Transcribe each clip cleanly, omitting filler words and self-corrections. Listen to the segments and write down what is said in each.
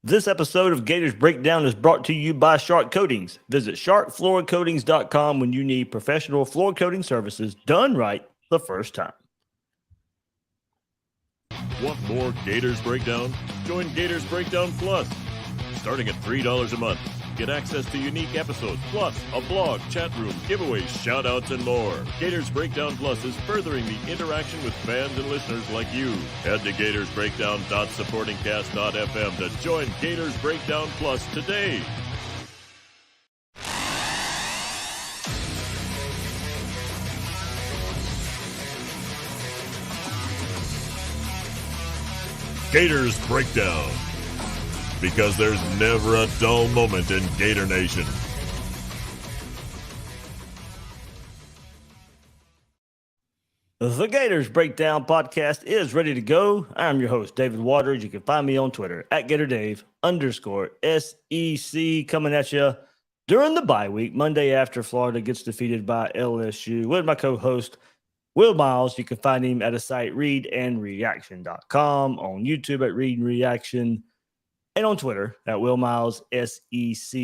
This episode of Gators Breakdown is brought to you by Shark Coatings. Visit sharkfloorcoatings.com when you need professional floor coating services done right the first time. Want more Gators Breakdown? Join Gators Breakdown Plus. Starting at $3 a month, get access to unique episodes, plus a blog, chat room, giveaways, shout-outs, and more. Gators Breakdown Plus is furthering the interaction with fans and listeners like you. Head to gatorsbreakdown.supportingcast.fm to join Gators Breakdown Plus today. Gators Breakdown, because there's never a dull moment in Gator Nation. The Gators Breakdown podcast is ready to go. I'm your host, David Waters. You can find me on Twitter at GatorDave_SEC, coming at you during the bye week, Monday after Florida gets defeated by LSU, with my co-host, Will Miles. You can find him at a site, readandreaction.com, on YouTube at Read and Reaction, and on Twitter at Will Miles SEC.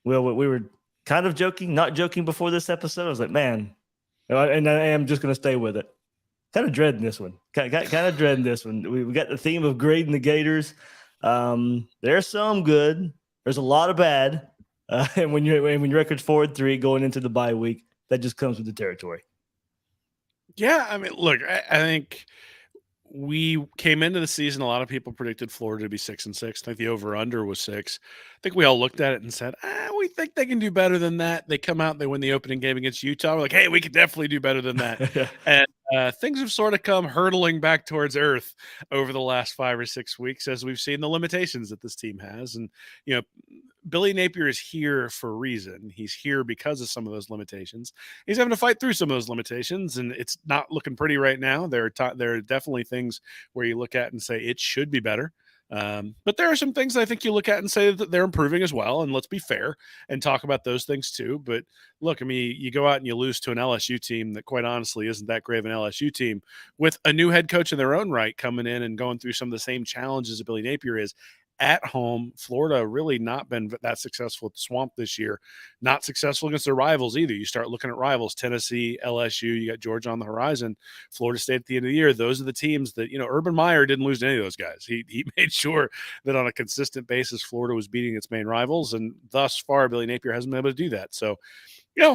Will, we were kind of joking, not joking before this episode. I was like, man, and I am just going to stay with it. Kind of dreading this one. Kind of dreading this one. We got the theme of grading the Gators. There's some good. There's a lot of bad. And when your record's 4-3 going into the bye week, that just comes with the territory. Yeah, I mean, look, I think we came into the season, a lot of people predicted Florida to be 6-6. I think the over-under was 6. I think we all looked at it and said, we think they can do better than that. They come out and they win the opening game against Utah. We're like, hey, we could definitely do better than that. And things have sort of come hurtling back towards earth over the last 5 or 6 weeks as we've seen the limitations that this team has. And, Billy Napier is here for a reason. He's here because of some of those limitations. He's having to fight through some of those limitations, and it's not looking pretty right now. There are definitely things where you look at and say it should be better. But there are some things I think you look at and say that they're improving as well. And let's be fair and talk about those things too. But look, I mean, you go out and you lose to an LSU team that quite honestly isn't that great of an LSU team, with a new head coach in their own right coming in and going through some of the same challenges that Billy Napier is. At home, Florida really not been that successful at the Swamp this year. Not successful against their rivals either. You start looking at rivals, Tennessee, LSU, you got Georgia on the horizon, Florida State at the end of the year. Those are the teams that, Urban Meyer didn't lose to any of those guys. He made sure that on a consistent basis, Florida was beating its main rivals. And thus far, Billy Napier hasn't been able to do that. So,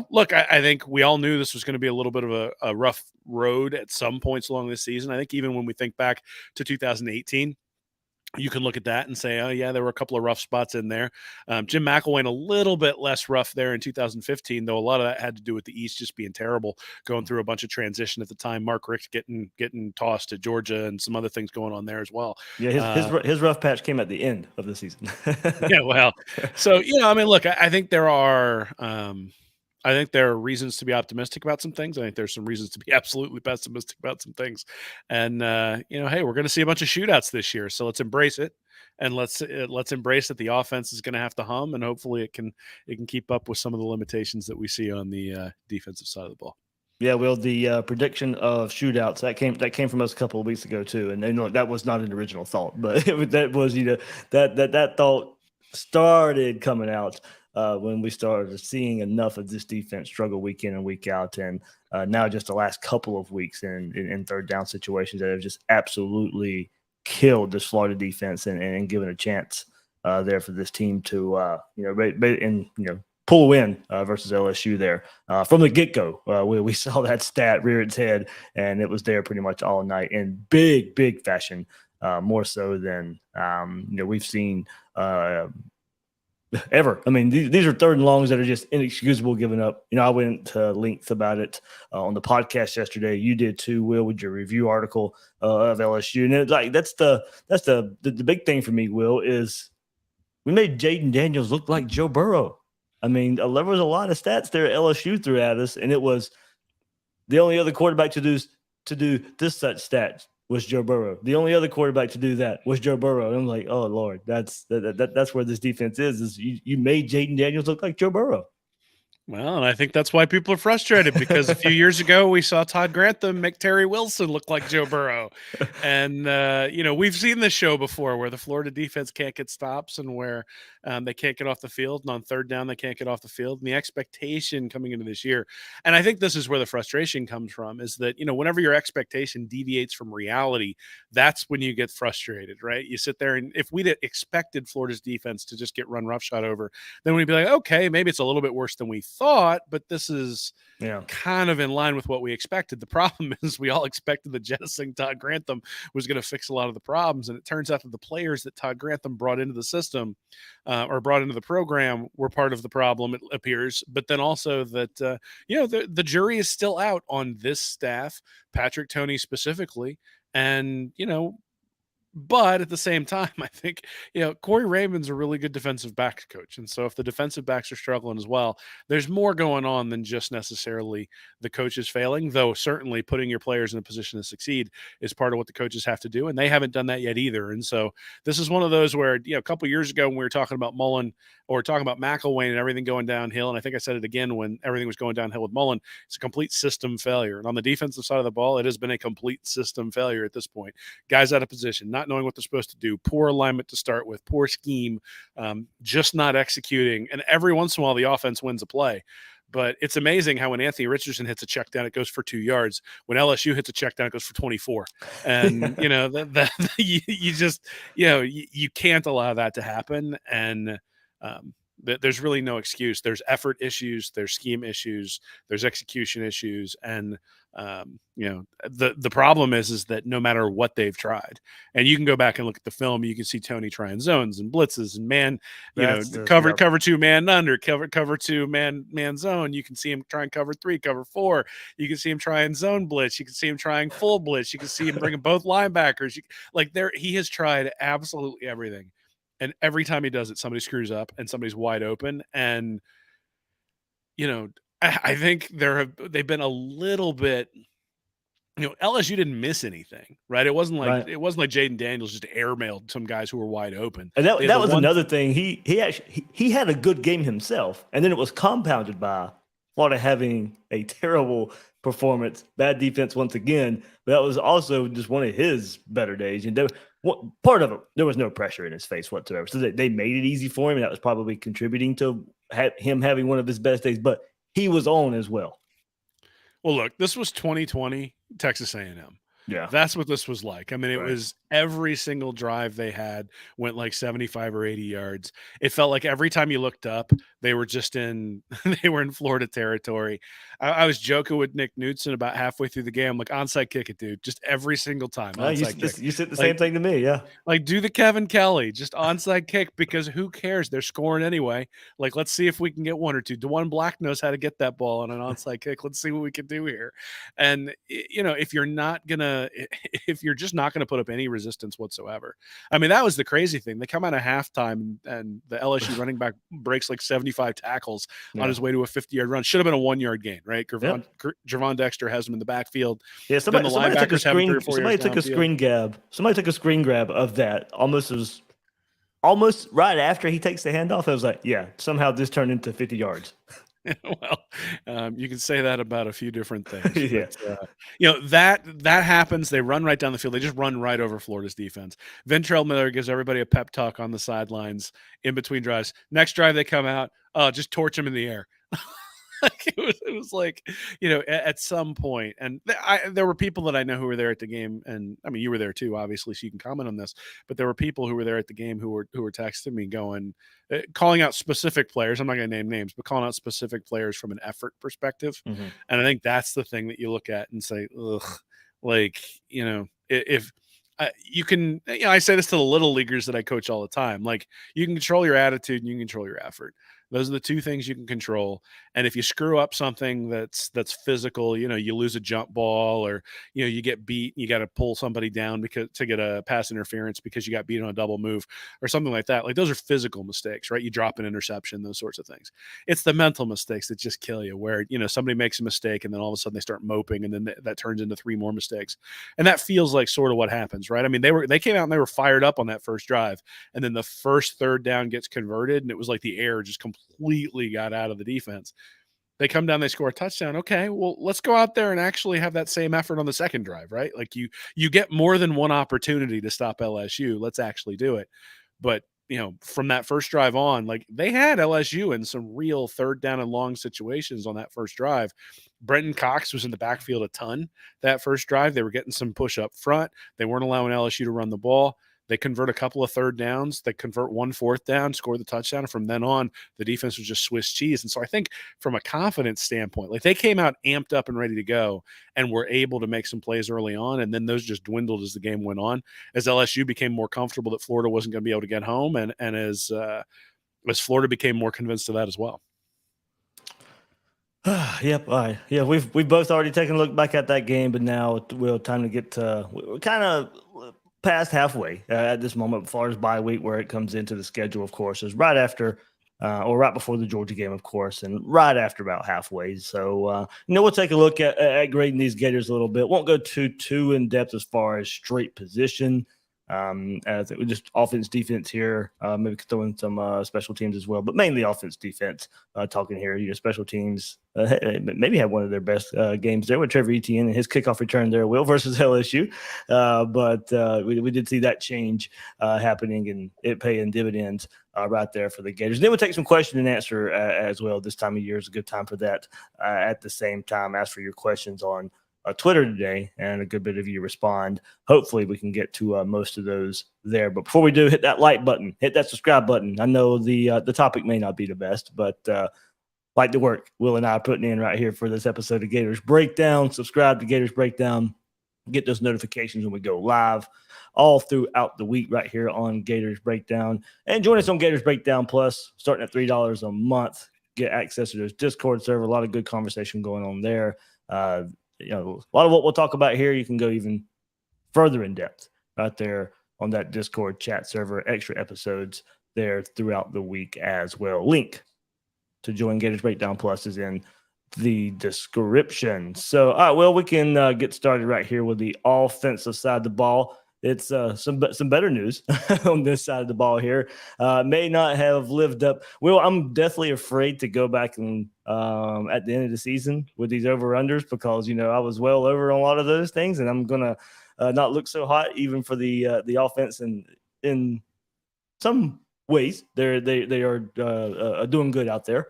look, I think we all knew this was going to be a little bit of a rough road at some points along this season. I think even when we think back to 2018, you can look at that and say, oh, yeah, there were a couple of rough spots in there. Jim McElwain, a little bit less rough there in 2015, though a lot of that had to do with the East just being terrible, going through a bunch of transition at the time. Mark Richt getting tossed to Georgia and some other things going on there as well. Yeah, his rough patch came at the end of the season. Yeah, well, so, look, I think there are reasons to be optimistic about some things. I think there's some reasons to be absolutely pessimistic about some things. And, hey, we're going to see a bunch of shootouts this year. So let's embrace it. And let's embrace that the offense is going to have to hum, and hopefully it can keep up with some of the limitations that we see on the defensive side of the ball. Yeah, well, the prediction of shootouts that came from us a couple of weeks ago too, and that was not an original thought, but that was that thought started coming out when we started seeing enough of this defense struggle week in and week out, and now just the last couple of weeks in third down situations that have just absolutely killed this Florida defense and given a chance there for this team to pull a win versus LSU there from the get-go. We saw that stat rear its head, and it was there pretty much all night in big fashion, more so than we've seen ever. I mean, these are third and longs that are just inexcusable giving up. I went to length about it on the podcast yesterday. You did too, Will, with your review article of LSU. And that's the big thing for me, Will, is we made Jaden Daniels look like Joe Burrow. I mean, there was a lot of stats there LSU threw at us, and it was the only other quarterback to do this such stats was Joe Burrow. The only other quarterback to do that was Joe Burrow. And I'm like, oh Lord, that's where this defense is you made Jaden Daniels look like Joe Burrow. Well, and I think that's why people are frustrated, because a few years ago we saw Todd Grantham make Terry Wilson look like Joe Burrow. And, we've seen this show before where the Florida defense can't get stops and where they can't get off the field. And on third down, they can't get off the field. And the expectation coming into this year, and I think this is where the frustration comes from, is that, whenever your expectation deviates from reality, that's when you get frustrated, right? You sit there, and if we'd expected Florida's defense to just get run roughshod over, then we'd be like, okay, maybe it's a little bit worse than we thought, but this is kind of in line with what we expected. The problem is we all expected that jettisoning Todd Grantham was going to fix a lot of the problems. And it turns out that the players that Todd Grantham brought into the system or brought into the program were part of the problem, it appears. But then also that, the jury is still out on this staff, Patrick Toney specifically. And, but at the same time, I think, Corey Raymond's a really good defensive backs coach. And so if the defensive backs are struggling as well, there's more going on than just necessarily the coaches failing, though certainly putting your players in a position to succeed is part of what the coaches have to do. And they haven't done that yet either. And so this is one of those where, a couple of years ago when we were talking about Mullen or talking about McElwain and everything going downhill, and I think I said it again when everything was going downhill with Mullen, it's a complete system failure. And on the defensive side of the ball, it has been a complete system failure at this point. Guys out of position, not knowing what they're supposed to do, poor alignment to start with, poor scheme, just not executing. And every once in a while, the offense wins a play. But it's amazing how when Anthony Richardson hits a check down, it goes for 2 yards. When LSU hits a check down, it goes for 24. And, you just, you can't allow that to happen. And there's really no excuse. There's effort issues, there's scheme issues, there's execution issues. And, the problem is that no matter what they've tried, and you can go back and look at the film, you can see Toney trying zones and blitzes and cover two man under, cover two man zone. You can see him trying cover three, cover four. You can see him trying zone blitz. You can see him trying full blitz. You can see him bringing both linebackers. He has tried absolutely everything. And every time he does it, somebody screws up and somebody's wide open. And, I think they've been a little bit, LSU didn't miss anything, right? It wasn't like Jaden Daniels just airmailed some guys who were wide open. And that was another thing. He had a good game himself, and then it was compounded by Florida having a terrible performance, bad defense once again. But that was also just one of his better days. And part of it, there was no pressure in his face whatsoever. So they made it easy for him, and that was probably contributing to him having one of his best days. But he was on as well. Well, look, this was 2020 Texas A&M. Yeah. That's what this was like. I mean, it was every single drive they had went like 75 or 80 yards. It felt like every time you looked up, they were in Florida territory. I was joking with Nick Knudsen about halfway through the game, like, onside kick it, dude. Just every single time. You said the same thing to me, yeah. Like, do the Kevin Kelly, just onside kick, because who cares? They're scoring anyway. Like, let's see if we can get one or two. DeJuan Black knows how to get that ball on an onside kick. Let's see what we can do here. And, if you're just not going to put up any resistance whatsoever. I mean, that was the crazy thing. They come out of halftime and the LSU running back breaks like 75 tackles on his way to a 50-yard run. Should have been a 1-yard gain, right? Javon Dexter has him in the backfield. Yeah, somebody took a screen grab of that. Almost right after he takes the handoff. I was like, yeah, somehow this turned into 50 yards. Well, you can say that about a few different things. Yeah. But, that happens. They run right down the field. They just run right over Florida's defense. Ventrell Miller gives everybody a pep talk on the sidelines in between drives. Next drive, they come out, just torch them in the air. It was like, at some point, and there were people that I know who were there at the game, and I mean, you were there too, obviously, so you can comment on this. But there were people who were there at the game who were texting me, calling out specific players. I'm not going to name names, but calling out specific players from an effort perspective. Mm-hmm. And I think that's the thing that you look at and say, ugh, like, if you can, I say this to the little leaguers that I coach all the time. Like, you can control your attitude and you can control your effort. Those are the two things you can control. And if you screw up something that's physical, you lose a jump ball, or, you get beat, you got to pull somebody down to get a pass interference because you got beat on a double move or something like that. Like, those are physical mistakes, right? You drop an interception, those sorts of things. It's the mental mistakes that just kill you, where, somebody makes a mistake and then all of a sudden they start moping, and then that turns into 3 more mistakes. And that feels like sort of what happens, right? I mean, they came out and they were fired up on that first drive, and then the first third down gets converted, and it was like the air just completely got out of the defense. They come down, they score a touchdown. Okay, well, let's go out there and actually have that same effort on the second drive, right? Like you get more than one opportunity to stop LSU. Let's actually do it. But from that first drive on, like they had LSU in some real third down and long situations on that first drive. Brenton Cox was in the backfield a ton that first drive. They were getting some push up front. They weren't allowing LSU to run the ball. They convert a couple of third downs. They convert 1 fourth down, score the touchdown. And from then on, the defense was just Swiss cheese. And so I think from a confidence standpoint, like they came out amped up and ready to go and were able to make some plays early on. And then those just dwindled as the game went on, as LSU became more comfortable that Florida wasn't going to be able to get home. And as Florida became more convinced of that as well. Yep. All right. Yeah, we've both already taken a look back at that game, but now we're time to get to we're kind of past halfway at this moment as far as bye week where it comes into the schedule. Of course, is right after or right before the Georgia game, of course, and right after about halfway. So we'll take a look at grading these Gators a little bit. Won't go too in depth as far as straight position. I think we just offense, defense here. Maybe could throw in some special teams as well, but mainly offense, defense. Talking here, special teams maybe had one of their best games there with Trevor Etienne and his kickoff return there, Will, versus LSU. But we did see that change happening and it paying dividends right there for the Gators. And then we'll take some question and answer as well. This time of year is a good time for that. At the same time, ask for your questions on Twitter today, and a good bit of you respond. Hopefully we can get to most of those there. But before we do, hit that like button, hit that subscribe button. I know the topic may not be the best, but like the work Will and I are putting in right here for this episode of Gators Breakdown. Subscribe to Gators Breakdown. Get those notifications when we go live all throughout the week right here on Gators Breakdown. And join us on Gators Breakdown Plus, starting at $3 a month. Get access to those Discord server. A lot of good conversation going on there. A lot of what we'll talk about here, you can go even further in depth right there on that Discord chat server. Extra episodes there throughout the week as well. Link to join Gators Breakdown Plus is in the description. So, all right, well, we can get started right here with the offensive side of the ball. It's some better news on this side of the ball here. May not have lived up. Well, I'm definitely afraid to go back and at the end of the season with these over-unders because, I was well over on a lot of those things, and I'm going to not look so hot even for the offense. And in some ways, they are doing good out there.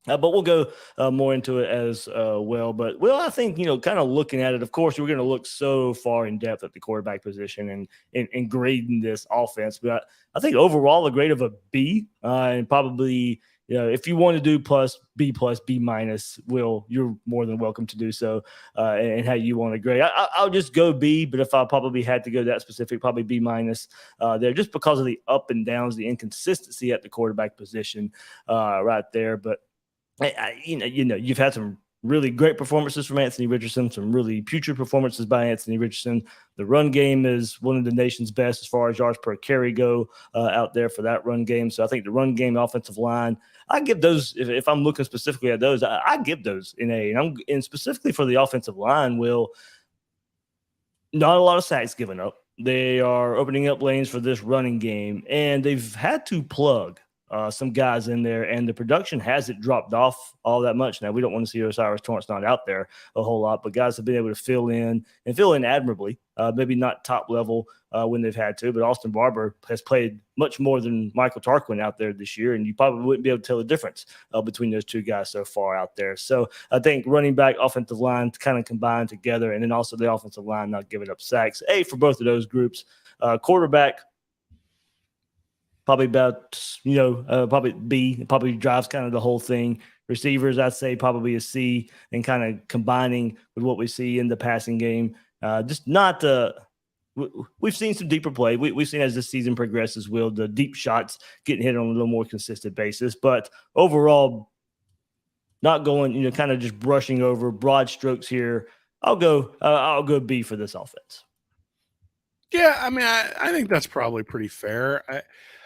But we'll go more into it as well. But, I think, kind of looking at it, of course, we're going to look so far in depth at the quarterback position and grading this offense. But I think overall a grade of a B and probably, if you want to do B minus, Will, you're more than welcome to do so and how you want to grade. I'll just go B, but if I probably had to go that specific, probably B minus there just because of the up and downs, the inconsistency at the quarterback position right there. But you've had some really great performances from Anthony Richardson, some really putrid performances by Anthony Richardson. The run game is one of the nation's best as far as yards per carry go out there for that run game. So I think the run game, offensive line, I give those, if I'm looking specifically at those, I give those an A. And specifically for the offensive line, Will, not a lot of sacks given up. They are opening up lanes for this running game, and they've had to plug some guys in there, and the production hasn't dropped off all that much. Now, we don't want to see Osiris Torrance not out there a whole lot, but guys have been able to fill in admirably. Maybe not top level when they've had to, but Austin Barber has played much more than Michael Tarquin out there this year, and you probably wouldn't be able to tell the difference between those two guys so far out there. So I think running back, offensive line kind of combined together, and then also the offensive line not giving up sacks. A for both of those groups. Quarterback, probably about, probably B, probably drives kind of the whole thing. Receivers, I'd say probably a C, and kind of combining with what we see in the passing game. Just not we've seen some deeper play. We've seen as the season progresses, Will, the deep shots getting hit on a little more consistent basis. But overall, not going, kind of just brushing over broad strokes here. I'll go B for this offense. Yeah, I mean, I think that's probably pretty fair.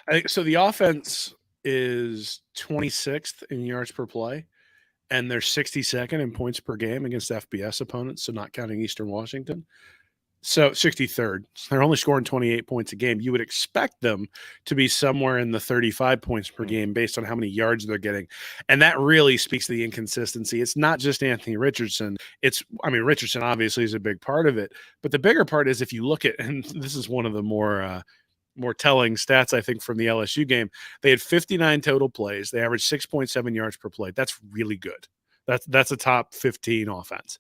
I think so. The offense is 26th in yards per play, and they're 62nd in points per game against FBS opponents, so not counting Eastern Washington. So 63rd. So they're only scoring 28 points a game. You would expect them to be somewhere in the 35 points per game based on how many yards they're getting. And that really speaks to the inconsistency. It's not just Anthony Richardson. Richardson obviously is a big part of it. But the bigger part is if you look at, and this is one of the more telling stats, I think, from the LSU game, they had 59 total plays. They averaged 6.7 yards per play. That's really good. That's a top 15 offense.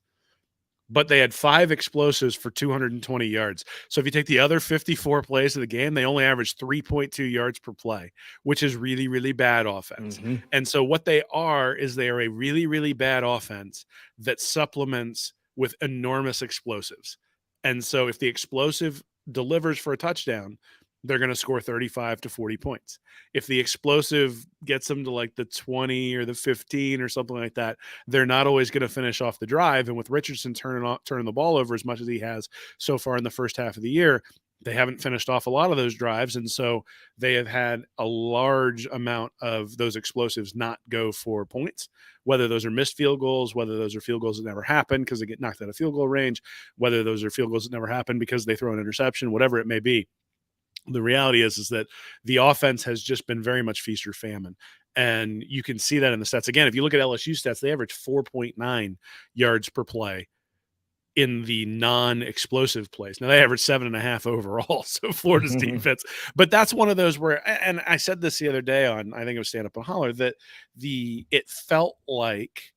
But they had 5 explosives for 220 yards. So if you take the other 54 plays of the game, they only averaged 3.2 yards per play, which is really, really bad offense. Mm-hmm. And so what they are a really, really bad offense that supplements with enormous explosives. And so if the explosive delivers for a touchdown, they're going to score 35 to 40 points. If the explosive gets them to like the 20 or the 15 or something like that, they're not always going to finish off the drive. And with Richardson turning the ball over as much as he has so far in the first half of the year, they haven't finished off a lot of those drives. And so they have had a large amount of those explosives not go for points, whether those are missed field goals, whether those are field goals that never happen because they get knocked out of field goal range, whether those are field goals that never happen because they throw an interception, whatever it may be. The reality is that the offense has just been very much feast or famine. And you can see that in the stats. Again, if you look at LSU stats, they average 4.9 yards per play in the non-explosive plays. Now they average 7.5 overall. So Florida's defense, but that's one of those where, and I said this the other day on, I think it was Stand Up and Holler, that it felt like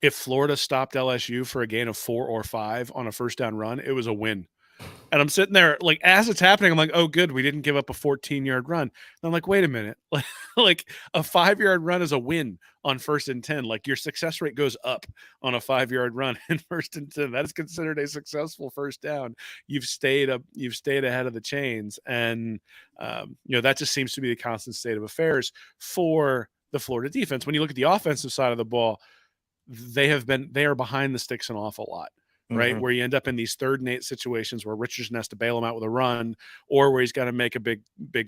if Florida stopped LSU for a gain of 4 or 5 on a first down run, it was a win. And I'm sitting there, like, as it's happening, I'm like, oh, good, we didn't give up a 14-yard run. And I'm like, wait a minute. Like a 5-yard run is a win on 1st and 10. Like your success rate goes up on a 5-yard run in 1st and 10. That is considered a successful first down. You've stayed ahead of the chains. And, that just seems to be the constant state of affairs for the Florida defense. When you look at the offensive side of the ball, they are behind the sticks an awful lot. Right, where you end up in these 3rd and 8 situations where Richardson has to bail him out with a run, or where he's got to make a big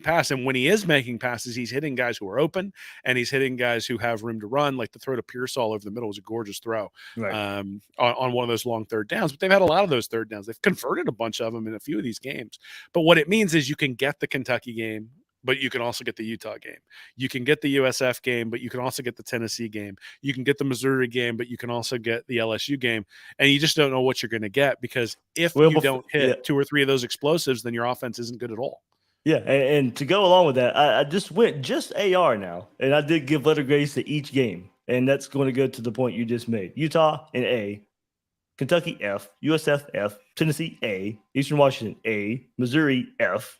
pass. And when he is making passes, he's hitting guys who are open, and he's hitting guys who have room to run. Like the throw to Pearsall over the middle was a gorgeous throw, right. On one of those long 3rd downs. But they've had a lot of those 3rd downs. They've converted a bunch of them in a few of these games. But what it means is you can get the Kentucky game, but you can also get the Utah game. You can get the USF game, but you can also get the Tennessee game. You can get the Missouri game, but you can also get the LSU game. And you just don't know what you're going to get, because if you don't hit 2 or 3 of those explosives, then your offense isn't good at all. Yeah, and to go along with that, I just went AR now, and I did give letter grades to each game. And that's going to go to the point you just made. Utah, an A. Kentucky, F. USF, F. Tennessee, A. Eastern Washington, A. Missouri, F.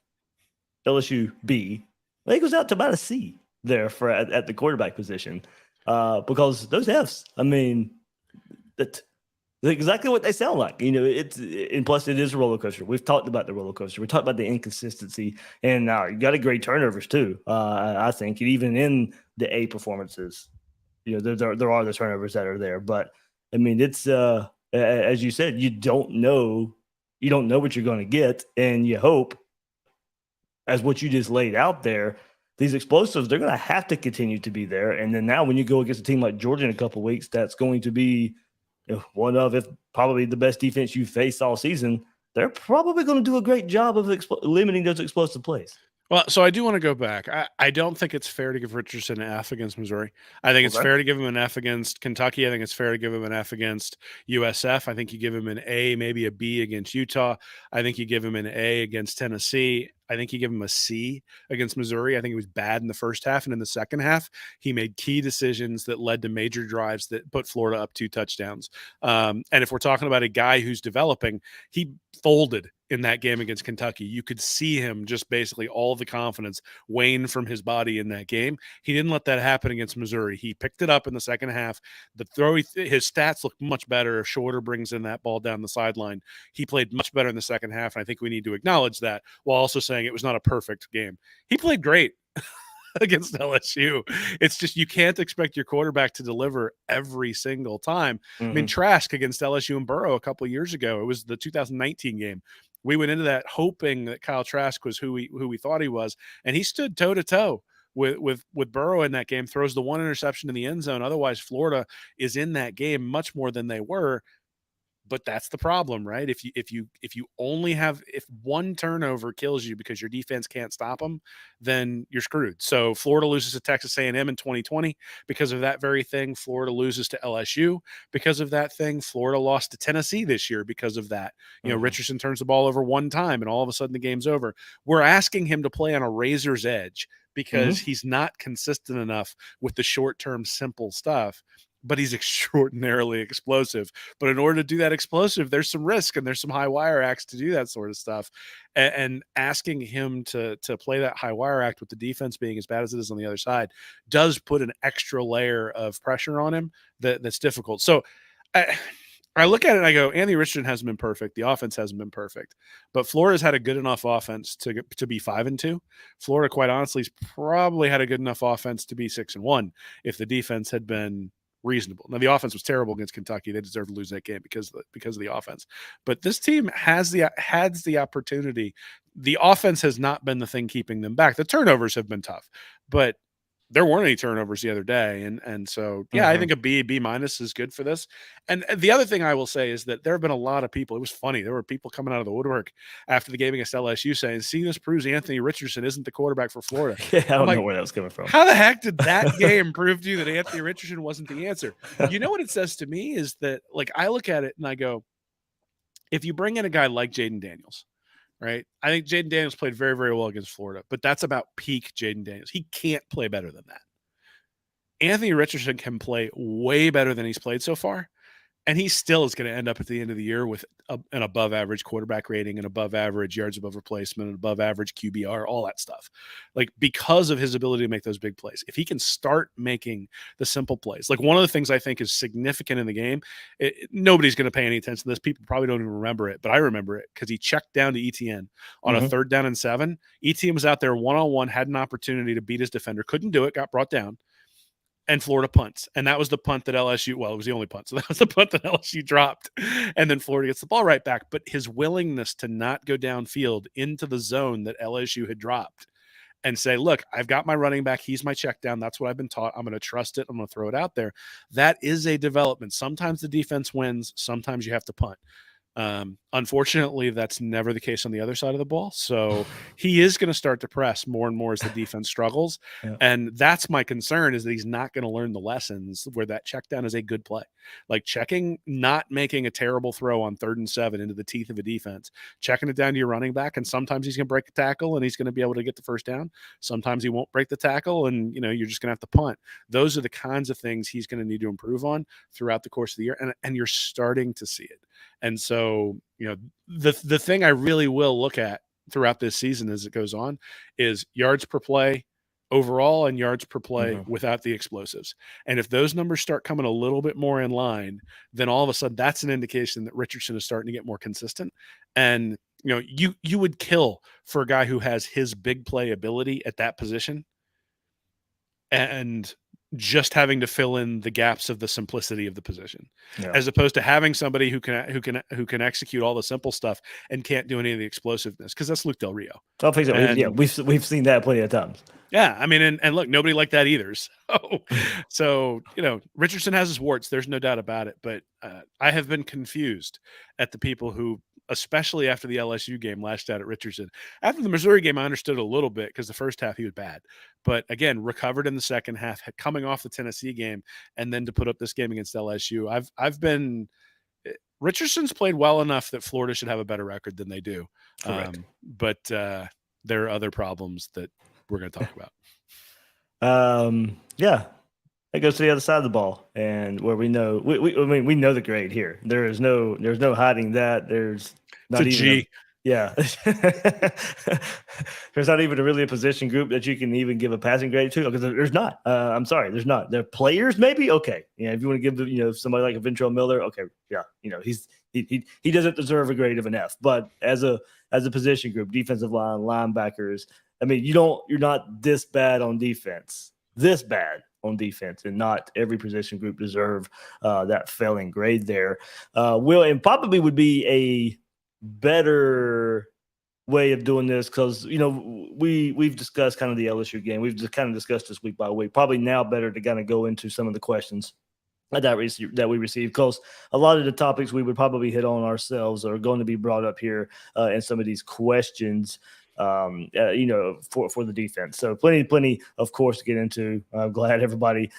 LSU B. I think it goes out to about a C there for at the quarterback position, because those Fs, I mean, that's exactly what they sound like. And plus it is a roller coaster. We've talked about the roller coaster. We talked about the inconsistency, and you got a great turnovers too. I think, and even in the A performances, there are the turnovers that are there. But I mean, it's as you said, you don't know what you're going to get, and you hope, as what you just laid out there, these explosives, they're going to have to continue to be there. And then now when you go against a team like Georgia in a couple of weeks, that's going to be one of, if probably the best defense you've faced all season, they're probably going to do a great job of limiting those explosive plays. Well, so I do want to go back. I don't think it's fair to give Richardson an F against Missouri. I think it's fair to give him an F against Kentucky. I think it's fair to give him an F against USF. I think you give him an A, maybe a B against Utah. I think you give him an A against Tennessee. I think you give him a C against Missouri. I think he was bad in the first half, and in the second half, he made key decisions that led to major drives that put Florida up 2 touchdowns. And if we're talking about a guy who's developing, he folded in that game against Kentucky. You could see him just basically all the confidence wane from his body in that game. He didn't let that happen against Missouri. He picked it up in the second half. The throw, his stats look much better if Shorter brings in that ball down the sideline. He played much better in the second half, and I think we need to acknowledge that, while also saying it was not a perfect game. He played great against LSU. It's just, you can't expect your quarterback to deliver every single time. Mm-hmm. I mean, Trask against LSU and Burrow a couple of years ago, it was the 2019 game. We went into that hoping that Kyle Trask was who we thought he was, and he stood toe to toe with Burrow in that game, throws the one interception in the end zone. Otherwise, Florida is in that game much more than they were. But that's the problem, right? If you only have, if one turnover kills you because your defense can't stop them, then you're screwed. So Florida loses to Texas A&M in 2020 because of that very thing. Florida loses to LSU because of that thing. Florida lost to Tennessee this year because of that. Richardson turns the ball over one time and all of a sudden the game's over. We're asking him to play on a razor's edge because he's not consistent enough with the short-term simple stuff, but he's extraordinarily explosive. But in order to do that explosive, there's some risk and there's some high wire acts to do that sort of stuff. And asking him to play that high wire act with the defense being as bad as it is on the other side does put an extra layer of pressure on him that's difficult. So I look at it and I go, Anthony Richardson hasn't been perfect. The offense hasn't been perfect, but Florida's had a good enough offense to be 5-2. Florida, quite honestly, has probably had a good enough offense to be 6-1 if the defense had been reasonable. Now, the offense was terrible against Kentucky. They deserve to lose that game because of the offense. But this team has the opportunity. The offense has not been the thing keeping them back. The turnovers have been tough, but there weren't any turnovers the other day. And so, yeah, I think a B minus is good for this. And the other thing I will say is that there have been a lot of people. It was funny. There were people coming out of the woodwork after the game against LSU saying, see, this proves Anthony Richardson isn't the quarterback for Florida. Yeah, I don't know where that was coming from. How the heck did that game prove to you that Anthony Richardson wasn't the answer? You know what it says to me is that, like, I look at it and I go, if you bring in a guy like Jaden Daniels, right? I think Jaden Daniels played very, very well against Florida, but that's about peak Jaden Daniels. He can't play better than that. Anthony Richardson can play way better than he's played so far, and he still is going to end up at the end of the year with an above-average quarterback rating, an above-average yards above replacement, an above-average QBR, all that stuff, like, because of his ability to make those big plays. If he can start making the simple plays, like, one of the things I think is significant in the game, nobody's going to pay any attention to this. People probably don't even remember it, but I remember it because he checked down to ETN on a 3rd down and 7. ETN was out there one-on-one, had an opportunity to beat his defender, couldn't do it, got brought down. And Florida punts. And that was the punt that LSU, well, it was the only punt. So that was the punt that LSU dropped. And then Florida gets the ball right back. But his willingness to not go downfield into the zone that LSU had dropped and say, look, I've got my running back. He's my check down. That's what I've been taught. I'm going to trust it. I'm going to throw it out there. That is a development. Sometimes the defense wins. Sometimes you have to punt. Unfortunately, that's never the case on the other side of the ball. So he is going to start to press more and more as the defense struggles. Yeah. And that's my concern, is that he's not going to learn the lessons where that check down is a good play. Like checking, not making a terrible throw on 3rd and 7 into the teeth of a defense, checking it down to your running back. And sometimes he's going to break the tackle and he's going to be able to get the first down. Sometimes he won't break the tackle and, you're just going to have to punt. Those are the kinds of things he's going to need to improve on throughout the course of the year. And you're starting to see it. And so, the thing I really will look at throughout this season as it goes on is yards per play overall and yards per play without the explosives. And if those numbers start coming a little bit more in line, then all of a sudden that's an indication that Richardson is starting to get more consistent. And, you would kill for a guy who has his big play ability at that position and just having to fill in the gaps of the simplicity of the position, as opposed to having somebody who can execute all the simple stuff and can't do any of the explosiveness, because that's Luke Del Rio. We've seen that plenty of times. Yeah, I mean, and look, nobody liked that either. So Richardson has his warts. There's no doubt about it. But I have been confused at the people who, especially after the LSU game, lashed out at Richardson. After the Missouri game, I understood a little bit because the first half he was bad. But again, recovered in the second half, coming off the Tennessee game, and then to put up this game against LSU. Richardson's played well enough that Florida should have a better record than they do. But there are other problems that we're going to talk about. That goes to the other side of the ball, and where we know we know the grade here. There's no hiding that. There's not it's a even G. There's not even really a position group that you can even give a passing grade to, because there's not. I'm sorry, there's not. They're players, maybe. Okay, if you want to give somebody like a Ventrell Miller, okay, he doesn't deserve a grade of an F. But as a position group, defensive line, linebackers, I mean, you're not this bad on defense. This bad on defense, and not every position group deserve that failing grade there. And probably would be a better way of doing this, because we've discussed kind of the LSU game. We've just kind of discussed this week by week. Probably now better to kind of go into some of the questions that we receive, because a lot of the topics we would probably hit on ourselves are going to be brought up here in some of these questions, for the defense. So plenty, of course, to get into. I'm glad everybody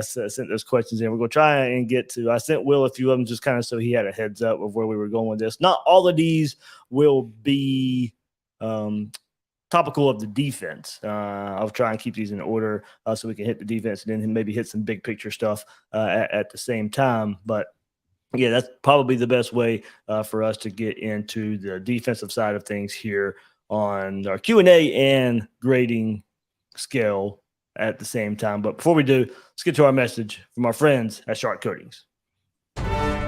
sent those questions in. We're going to try and get to. I sent Will a few of them just kind of so he had a heads up of where we were going with this. Not all of these will be topical of the defense. I'll try and keep these in order so we can hit the defense and then maybe hit some big picture stuff at the same time. But yeah, that's probably the best way for us to get into the defensive side of things here on our Q&A and grading scale at the same time. But before we do, let's get to our message from our friends at Shark Coatings.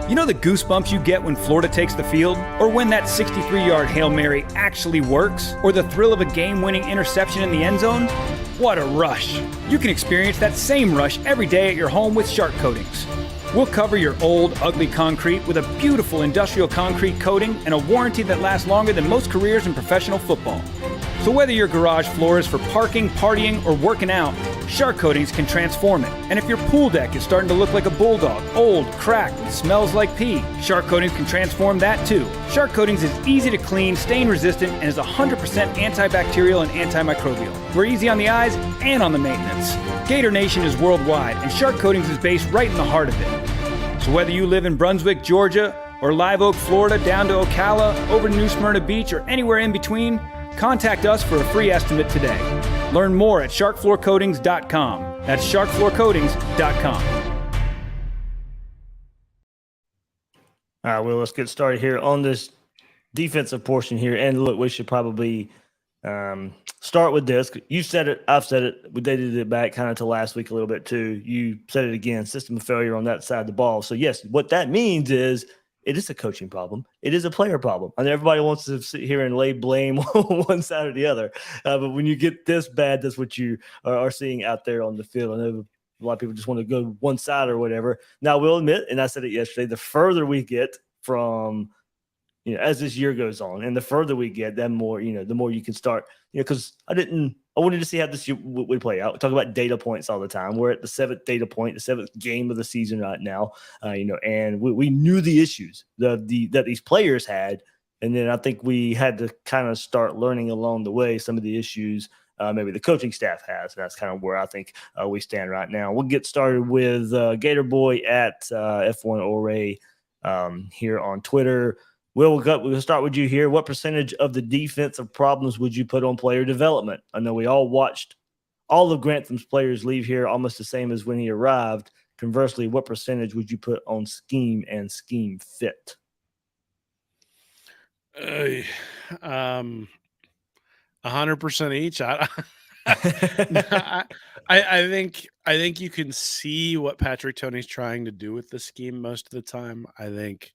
You know the goosebumps you get when Florida takes the field? Or when that 63-yard Hail Mary actually works? Or the thrill of a game-winning interception in the end zone? What a rush! You can experience that same rush every day at your home with Shark Coatings. We'll cover your old, ugly concrete with a beautiful industrial concrete coating and a warranty that lasts longer than most careers in professional football. So whether your garage floor is for parking, partying, or working out, Shark Coatings can transform it. And if your pool deck is starting to look like a bulldog, old, cracked, and smells like pee, Shark Coatings can transform that too. Shark Coatings is easy to clean, stain resistant, and is 100% antibacterial and antimicrobial. We're easy on the eyes and on the maintenance. Gator Nation is worldwide, and Shark Coatings is based right in the heart of it. So whether you live in Brunswick, Georgia, or Live Oak, Florida, down to Ocala, over to New Smyrna Beach, or anywhere in between, contact us for a free estimate today. Learn more at sharkfloorcoatings.com. That's sharkfloorcoatings.com. All right, well, let's get started here on this defensive portion here. And look, we should probably start with this. You said it, I've said it. We dated it back kind of to last week a little bit too. You said it again, system of failure on that side of the ball. So yes, what that means is it is a coaching problem. It is a player problem. I mean, everybody wants to sit here and lay blame on one side or the other. But when you get this bad, that's what you are seeing out there on the field. I know a lot of people just want to go one side or whatever. Now, we'll admit, and I said it yesterday, the further we get from, as this year goes on, and the further we get, the more you can start, because I wanted to see how this year would play out. We talk about data points all the time. We're at the 7th data point, the 7th game of the season right now, and we knew the issues that these players had. And then I think we had to kind of start learning along the way some of the issues maybe the coaching staff has. And that's kind of where I think we stand right now. We'll get started with Gator Boy at F1 Ore here on Twitter. We'll start with you here. What percentage of the defensive problems would you put on player development? I know we all watched all of Grantham's players leave here almost the same as when he arrived. Conversely, what percentage would you put on scheme and scheme fit? 100% each. I think you can see what Patrick Toney's trying to do with the scheme most of the time. I think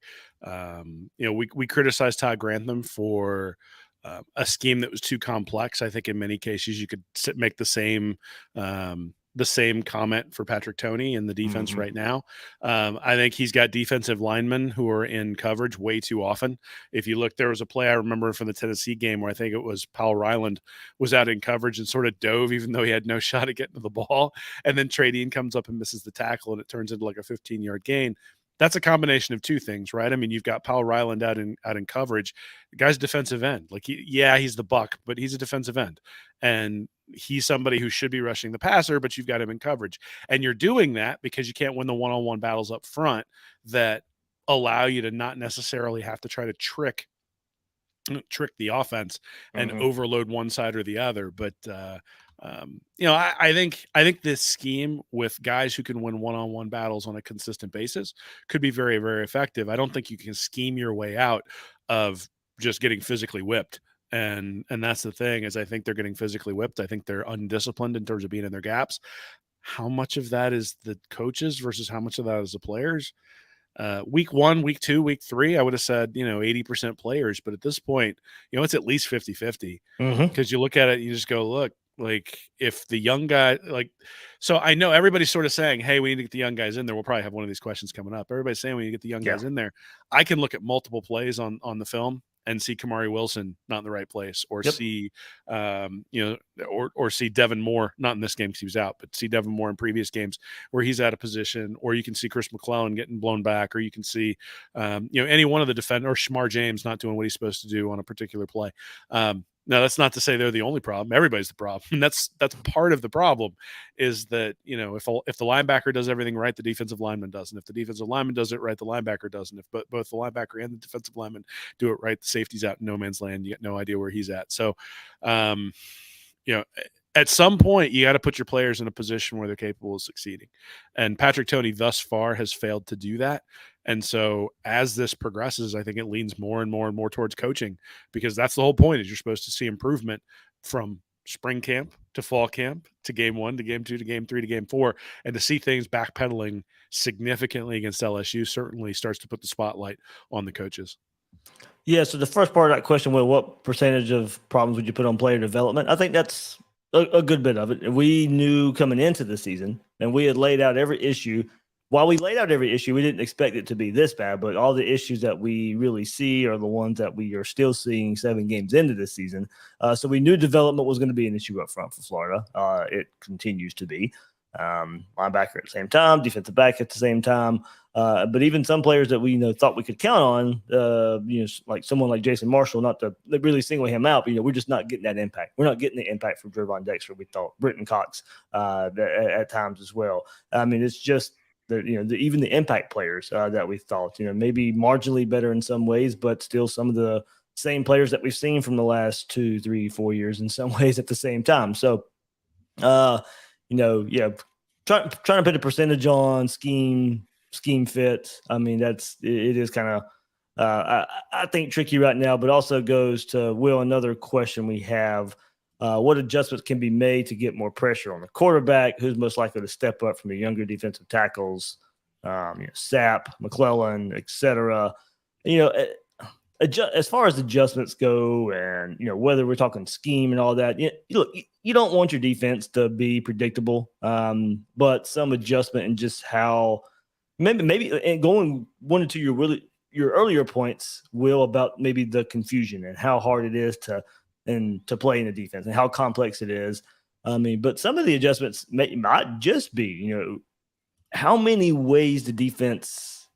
we criticized Todd Grantham for a scheme that was too complex. I think in many cases you could make the same comment for Patrick Toney in the defense right now. I think he's got defensive linemen who are in coverage way too often. If you look, there was a play I remember from the Tennessee game where I think it was Powell Ryland was out in coverage and sort of dove, even though he had no shot at getting to the ball. And then Trey Dean comes up and misses the tackle, and it turns into like a 15-yard gain. That's a combination of two things, right? I mean, you've got Powell Ryland out in coverage. The guy's defensive end. Like, he's the buck, but he's a defensive end. And he's somebody who should be rushing the passer, but you've got him in coverage. And you're doing that because you can't win the one-on-one battles up front that allow you to not necessarily have to try to trick the offense and overload one side or the other. But I think this scheme with guys who can win one-on-one battles on a consistent basis could be very, very effective. I don't think you can scheme your way out of just getting physically whipped. And that's the thing, is I think they're getting physically whipped. I think they're undisciplined in terms of being in their gaps. How much of that is the coaches versus how much of that is the players? Week 1, week 2, week 3, I would have said, 80% players. But at this point, it's at least 50-50. Because you look at it and you just go, look, like if the young guy, so I know everybody's sort of saying, hey, we need to get the young guys in there. We'll probably have one of these questions coming up. Everybody's saying we need to get the young guys in there. I can look at multiple plays on the film and see Kamari Wilson not in the right place, or Yep. see, or see Devin Moore, not in this game because he was out, but see Devin Moore in previous games where he's out of position, or you can see Chris McClellan getting blown back, or you can see, any one of the defender, or Shamar James not doing what he's supposed to do on a particular play. Now, that's not to say they're the only problem. Everybody's the problem. And that's part of the problem, is that, if the linebacker does everything right, the defensive lineman doesn't. If the defensive lineman does it right, the linebacker doesn't. If both the linebacker and the defensive lineman do it right, the safety's out in no man's land. You get no idea where he's at. So, at some point, you got to put your players in a position where they're capable of succeeding. And Patrick Toney thus far has failed to do that. And so as this progresses, I think it leans more and more and more towards coaching, because that's the whole point, is you're supposed to see improvement from spring camp to fall camp to game 1 to game 2 to game 3 to game 4. And to see things backpedaling significantly against LSU certainly starts to put the spotlight on the coaches. Yeah, so the first part of that question, well, what percentage of problems would you put on player development? I think that's a good bit of it. We knew coming into the season, and we had laid out every issue. While we laid out every issue, we didn't expect it to be this bad, but all the issues that we really see are the ones that we are still seeing 7 games into this season. So we knew development was going to be an issue up front for Florida. It continues to be. Linebacker at the same time, defensive back at the same time. But even some players that we thought we could count on, like someone like Jason Marshall, not to really single him out, but we're just not getting that impact. We're not getting the impact from Jervon Dexter. We thought Britton Cox at times as well. I mean, it's just even the impact players that we thought, maybe marginally better in some ways, but still some of the same players that we've seen from the last 2, 3, 4 years in some ways at the same time. So, trying to put a percentage on scheme fit. I mean, it is kind of, I think, tricky right now, but also goes to Will, another question we have. What adjustments can be made to get more pressure on the quarterback? Who's most likely to step up from the younger defensive tackles? Sapp, McClellan, etc. As far as adjustments go, and whether we're talking scheme and all that, look, you don't want your defense to be predictable, but some adjustment in just how maybe and going one or two your earlier points, Will, about maybe the confusion and how hard it is to play in the defense and how complex it is. I mean, but some of the adjustments might just be, how many ways the defense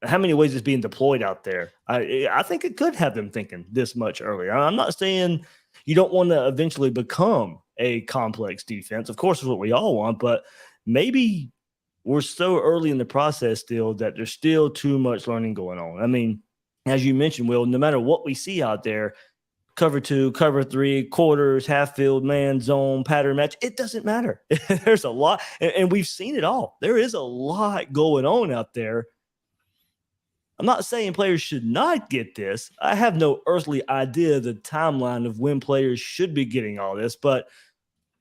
how many ways it's being deployed out there. I think it could have them thinking this much earlier. I'm not saying you don't want to eventually become a complex defense. Of course, it's what we all want, but maybe we're so early in the process still that there's still too much learning going on. I mean, as you mentioned, Will, no matter what we see out there, cover 2, cover 3, quarters, half field, man, zone, pattern match, it doesn't matter. There's a lot, and we've seen it all. There is a lot going on out there. I'm not saying players should not get this. I have no earthly idea the timeline of when players should be getting all this, but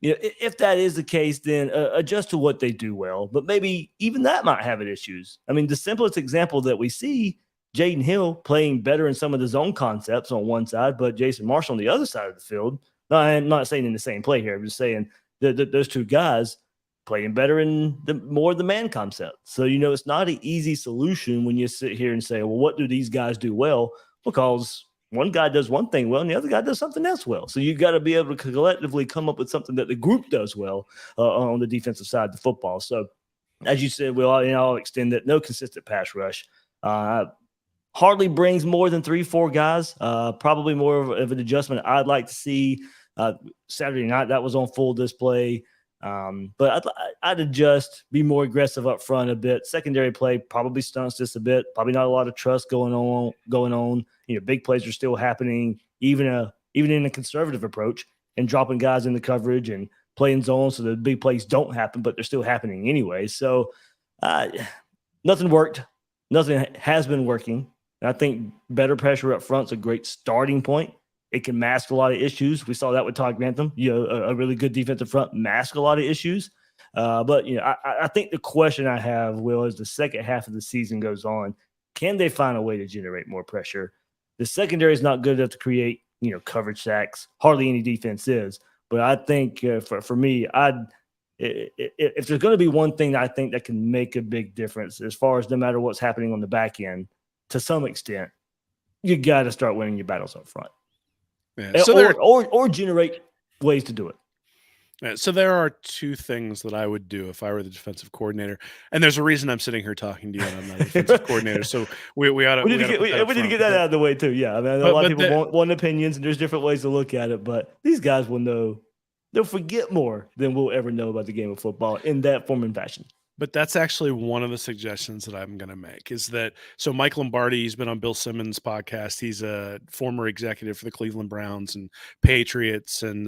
if that is the case, then adjust to what they do well. But maybe even that might have issues. I mean, the simplest example that we see, Jaden Hill playing better in some of the zone concepts on one side, but Jason Marshall on the other side of the field. No, I'm not saying in the same play here. I'm just saying that those two guys playing better in more of the man concept. So, it's not an easy solution when you sit here and say, well, what do these guys do well? Because one guy does one thing well and the other guy does something else well. So you've got to be able to collectively come up with something that the group does well on the defensive side of the football. So as you said, I'll extend that. No consistent pass rush. Hardly brings more than 3-4 guys. Probably more of an adjustment I'd like to see. Saturday night, that was on full display. But I'd adjust, be more aggressive up front a bit. Secondary play probably stunts this a bit. Probably not a lot of trust going on. Big plays are still happening, even in a conservative approach, and dropping guys in the coverage and playing zone so the big plays don't happen, but they're still happening anyway. So nothing worked. Nothing has been working. I think better pressure up front is a great starting point. It can mask a lot of issues. We saw that with Todd Grantham. A really good defensive front mask a lot of issues. But I think the question I have, Will, as the second half of the season goes on, can they find a way to generate more pressure? The secondary is not good enough to create, coverage sacks. Hardly any defense is. But I think for me, if there's going to be one thing that I think that can make a big difference, as far as no matter what's happening on the back end, to some extent, you got to start winning your battles up front. Yeah. So or generate ways to do it. Yeah, so there are two things that I would do if I were the defensive coordinator, and there's a reason I'm sitting here talking to you, and I'm not a defensive coordinator. So we ought to we need to get that out of the way too. Yeah, I mean, a lot of people want opinions, and there's different ways to look at it. But these guys will know; they'll forget more than we'll ever know about the game of football in that form and fashion. But that's actually one of the suggestions that I'm going to make is that so Mike Lombardi, he's been on Bill Simmons' podcast. He's a former executive for the Cleveland Browns and Patriots and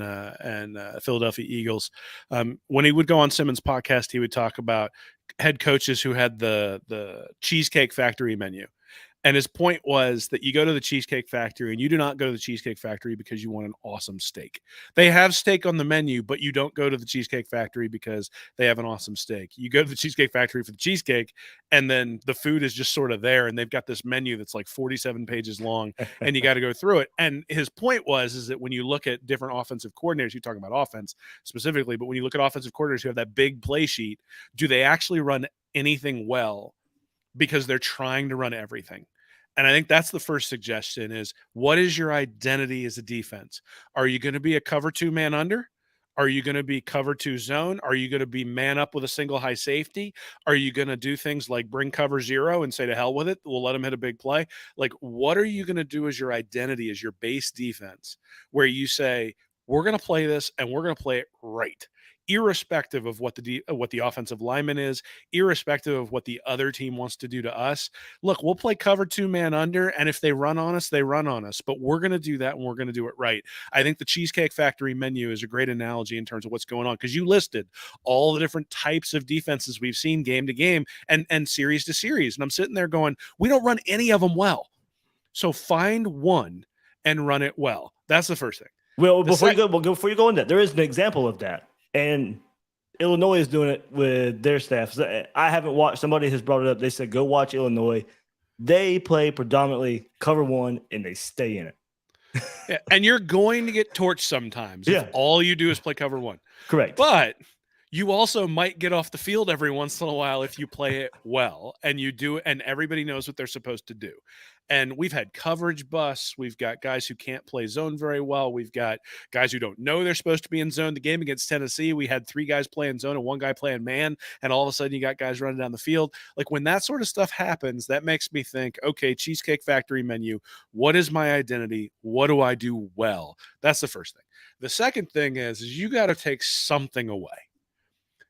Philadelphia Eagles. When he would go on Simmons' podcast, he would talk about head coaches who had the Cheesecake Factory menu. And his point was that you go to the Cheesecake Factory and you do not go to the Cheesecake Factory because you want an awesome steak. They have steak on the menu, but you don't go to the Cheesecake Factory because they have an awesome steak. You go to the Cheesecake Factory for the cheesecake, and then the food is just sort of there, and they've got this menu that's like 47 pages long, and you got to go through it. And his point is that when you look at different offensive coordinators, you're talking about offense specifically, but when you look at offensive coordinators who have that big play sheet, do they actually run anything well because they're trying to run everything? And I think that's the first suggestion is what is your identity as a defense? Are you going to be a cover 2 man under? Are you going to be cover 2 zone? Are you going to be man up with a single high safety? Are you going to do things like bring cover 0 and say to hell with it? We'll let them hit a big play. Like, what are you going to do as your identity, as your base defense, where you say, we're going to play this and we're going to play it right, irrespective of what the offensive lineman is, irrespective of what the other team wants to do to us. Look, we'll play cover 2 man under, and if they run on us, they run on us, but we're going to do that and we're going to do it right. I think the Cheesecake Factory menu is a great analogy in terms of what's going on, because you listed all the different types of defenses we've seen game to game and series to series. And I'm sitting there going, we don't run any of them well. So find one and run it well. That's the first thing. Well, before you go in that, there is an example of that. And Illinois is doing it with their staff. I haven't watched. Somebody has brought it up. They said, go watch Illinois. They play predominantly cover 1, and they stay in it. Yeah, and you're going to get torched sometimes if all you do is play cover 1. Correct. But you also might get off the field every once in a while if you play it well and you do it, and everybody knows what they're supposed to do. And we've had coverage busts. We've got guys who can't play zone very well. We've got guys who don't know they're supposed to be in zone. The game against Tennessee, we had 3 guys playing zone and 1 guy playing man, and all of a sudden you got guys running down the field. Like, when that sort of stuff happens, that makes me think, okay, Cheesecake Factory menu, what is my identity? What do I do well? That's the first thing. The second thing is you got to take something away.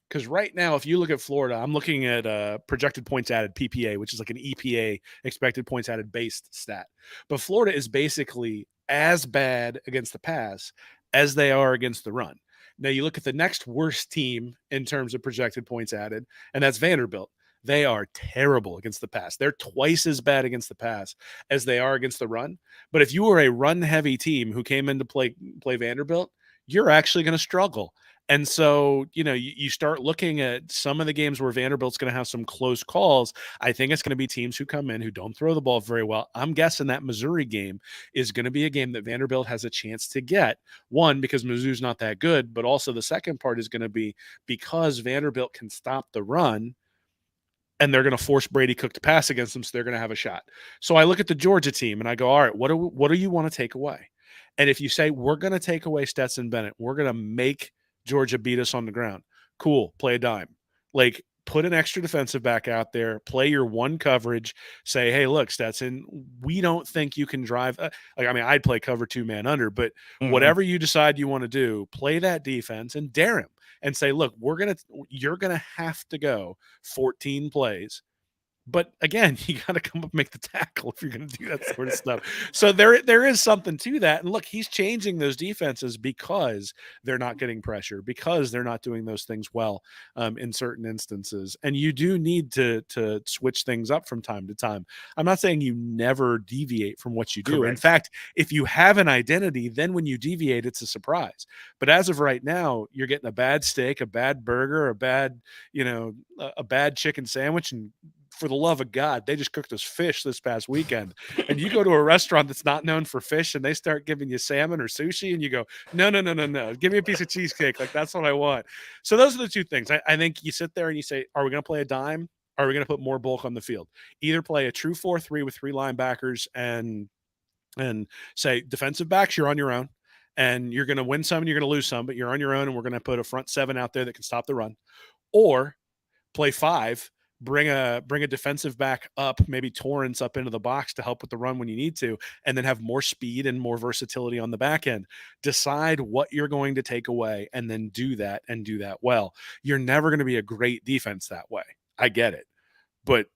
Because right now, if you look at Florida, I'm looking at projected points added, PPA, which is like an EPA, expected points added based stat. But Florida is basically as bad against the pass as they are against the run. Now, you look at the next worst team in terms of projected points added, and that's Vanderbilt. They are terrible against the pass. They're twice as bad against the pass as they are against the run. But if you were a run-heavy team who came in to play Vanderbilt, you're actually going to struggle. And so, you start looking at some of the games where Vanderbilt's going to have some close calls. I think it's going to be teams who come in who don't throw the ball very well. I'm guessing that Missouri game is going to be a game that Vanderbilt has a chance to get. One, because Mizzou's not that good, but also the second part is going to be because Vanderbilt can stop the run, and they're going to force Brady Cook to pass against them, so they're going to have a shot. So I look at the Georgia team and I go, all right, what do you want to take away? And if you say, we're going to take away Stetson Bennett, we're going to make Georgia beat us on the ground, cool, play a dime. Like, put an extra defensive back out there, play your 1 coverage, say, hey, look, Stetson, we don't think you can drive. I'd play cover 2 man under, but whatever you decide you want to do, play that defense and dare him and say, look, you're going to have to go 14 plays. But again, you got to come up and make the tackle if you're going to do that sort of stuff. So there is something to that. And look, he's changing those defenses because they're not getting pressure, because they're not doing those things well in certain instances. And you do need to switch things up from time to time. I'm not saying you never deviate from what you do. Correct. In fact, if you have an identity, then when you deviate, it's a surprise. But as of right now, you're getting a bad steak, a bad burger, a bad chicken sandwich, and for the love of God, they just cooked us fish this past weekend. And you go to a restaurant that's not known for fish and they start giving you salmon or sushi and you go, no. Give me a piece of cheesecake. Like, that's what I want. So those are the 2 things. I think you sit there and you say, are we going to play a dime? Or are we going to put more bulk on the field? Either play a true 4-3 with 3 linebackers and and say, defensive backs, you're on your own, and you're going to win some and you're going to lose some, but you're on your own, and we're going to put a front 7 out there that can stop the run. Or play 5, bring a defensive back up, maybe Torrance up into the box to help with the run when you need to, and then have more speed and more versatility on the back end. Decide what you're going to take away and then do that, and do that well. You're never going to be a great defense that way. I get it. But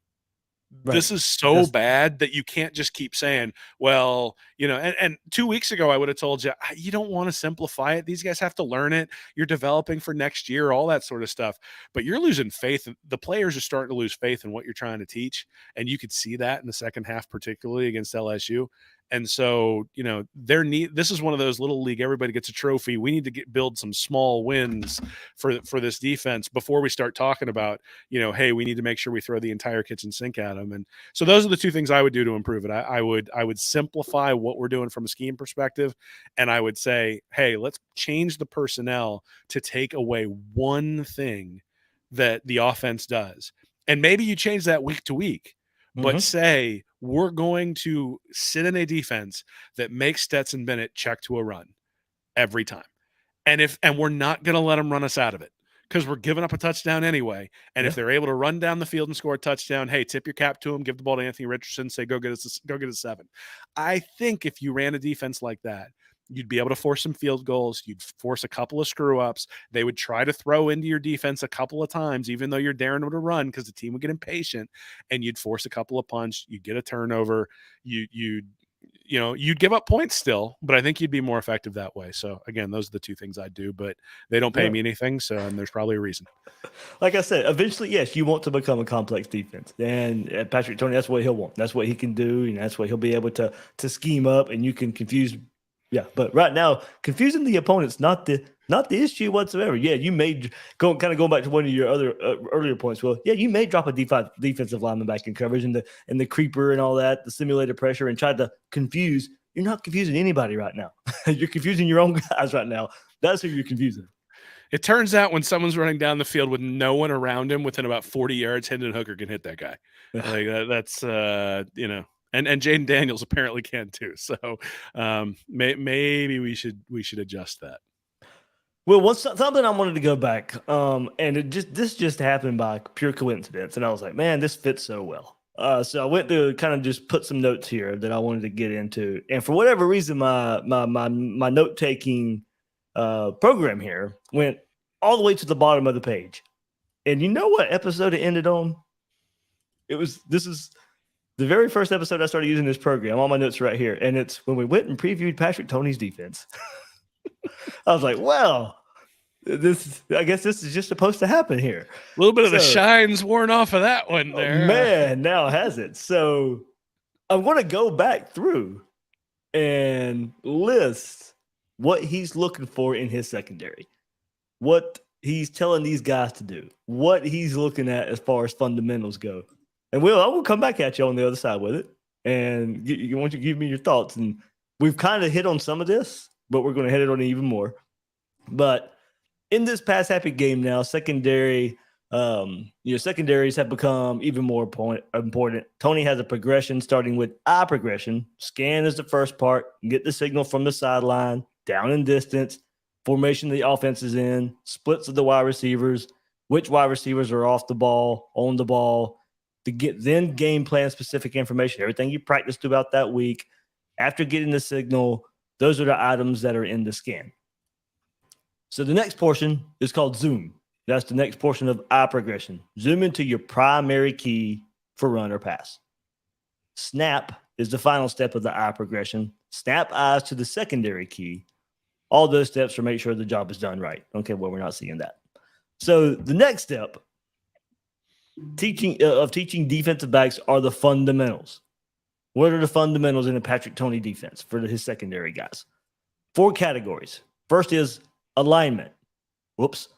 this is so bad that you can't just keep saying, well, and 2 weeks ago, I would have told you, you don't want to simplify it. These guys have to learn it. You're developing for next year, all that sort of stuff. But you're losing faith. The players are starting to lose faith in what you're trying to teach. And you could see that in the second half, particularly against LSU. And so, this is one of those little league, everybody gets a trophy. We need to build some small wins for this defense before we start talking about, hey, we need to make sure we throw the entire kitchen sink at them. And so those are the 2 things I would do to improve it. I would simplify what we're doing from a scheme perspective. And I would say, hey, let's change the personnel to take away one thing that the offense does. And maybe you change that week to week. But say we're going to sit in a defense that makes Stetson Bennett check to a run every time. And we're not going to let them run us out of it, because we're giving up a touchdown anyway. And if they're able to run down the field and score a touchdown, hey, tip your cap to them, give the ball to Anthony Richardson, say, go get a 7. I think if you ran a defense like that, you'd be able to force some field goals. You'd force a couple of screw-ups. They would try to throw into your defense a couple of times, even though you're daring them to run, because the team would get impatient, and you'd force a couple of punts. You'd get a turnover. You'd give up points still, but I think you'd be more effective that way. So, again, those are the 2 things I'd do, but they don't pay me anything, so there's probably a reason. Like I said, eventually, yes, you want to become a complex defense. And Patrick Toney, that's what he'll want. That's what he can do, that's what he'll be able to scheme up, and you can confuse. Yeah, but right now, confusing the opponent's not the issue whatsoever. Yeah, you may going back to one of your other earlier points. Well, yeah, you may drop a defensive lineman back in coverage and the creeper and all that, the simulated pressure, and try to confuse. You're not confusing anybody right now. You're confusing your own guys right now. That's who you're confusing. It turns out when someone's running down the field with no one around him within about 40 yards, Hendon Hooker can hit that guy. Like that's And Jaden Daniels apparently can too. So maybe we should adjust that. Well, something I wanted to go back, and this just happened by pure coincidence, and I was like, man, this fits so well. So I went to kind of just put some notes here that I wanted to get into, and for whatever reason, my note taking program here went all the way to the bottom of the page, and you know what episode it ended on? This is the very first episode I started using this program. All my notes are right here. And it's when we went and previewed Patrick Toney's defense. I was like, well, I guess this is just supposed to happen here. A little bit of the shine's worn off of that one there. Man, now has it. So I'm going to go back through and list what he's looking for in his secondary, what he's telling these guys to do, what he's looking at as far as fundamentals go. And I will come back at you on the other side with it. And you want you to give me your thoughts. And we've kind of hit on some of this, but we're going to hit it on even more. But in this pass happy game now, secondaries have become even more important. Toney has a progression starting with eye progression. Scan is the first part. Get the signal from the sideline, down and distance, formation the offense is in, splits of the wide receivers, which wide receivers are off the ball, on the ball, to get then game plan specific information, everything you practiced throughout that week. After getting the signal, those are the items that are in the scan. So the next portion is called zoom. That's the next portion of eye progression. Zoom into your primary key for run or pass. Snap is the final step of the eye progression. Snap eyes to the secondary key. All those steps to make sure the job is done right. Okay, well, we're not seeing that. So the next step teaching defensive backs are the fundamentals. What are the fundamentals in a Patrick Toney defense for his secondary guys? 4 categories. First is alignment. Whoops.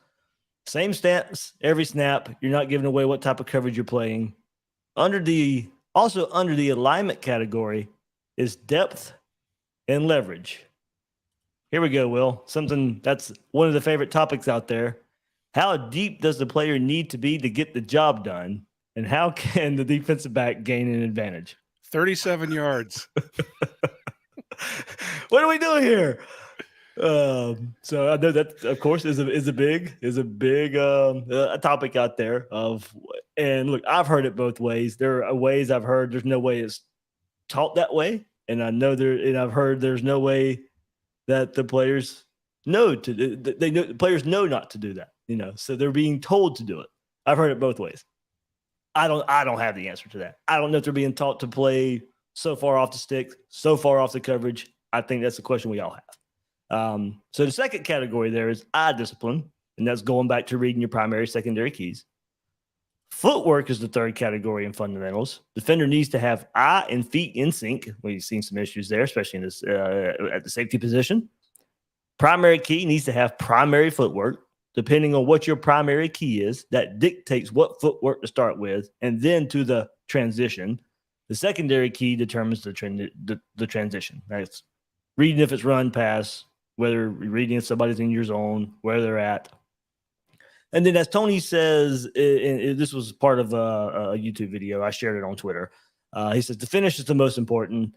Same stats every snap. You're not giving away what type of coverage you're playing. Under the alignment category is depth and leverage. Here we go, Will. Something that's one of the favorite topics out there. How deep does the player need to be to get the job done? And how can the defensive back gain an advantage? 37 yards. What are we doing here? So I know that, of course, is a big topic out there of, and look, I've heard it both ways. There are ways I've heard there's no way it's taught that way, and I've heard there's no way that the players know the players know not to do that. So they're being told to do it. I've heard it both ways. I don't have the answer to that. I don't know if they're being taught to play so far off the stick, so far off the coverage. I think that's the question we all have. So the second category there is eye discipline, and that's going back to reading your primary, secondary keys. Footwork is the third category in fundamentals. Defender needs to have eye and feet in sync. We've seen some issues there, especially in this at the safety position. Primary key needs to have primary footwork. Depending on what your primary key is, that dictates what footwork to start with, and then to the transition. The secondary key determines the transition. That's reading if it's run, pass, whether reading if somebody's in your zone, where they're at. And then, as Tony says, this was part of a YouTube video. I shared it on Twitter. He says the finish is the most important.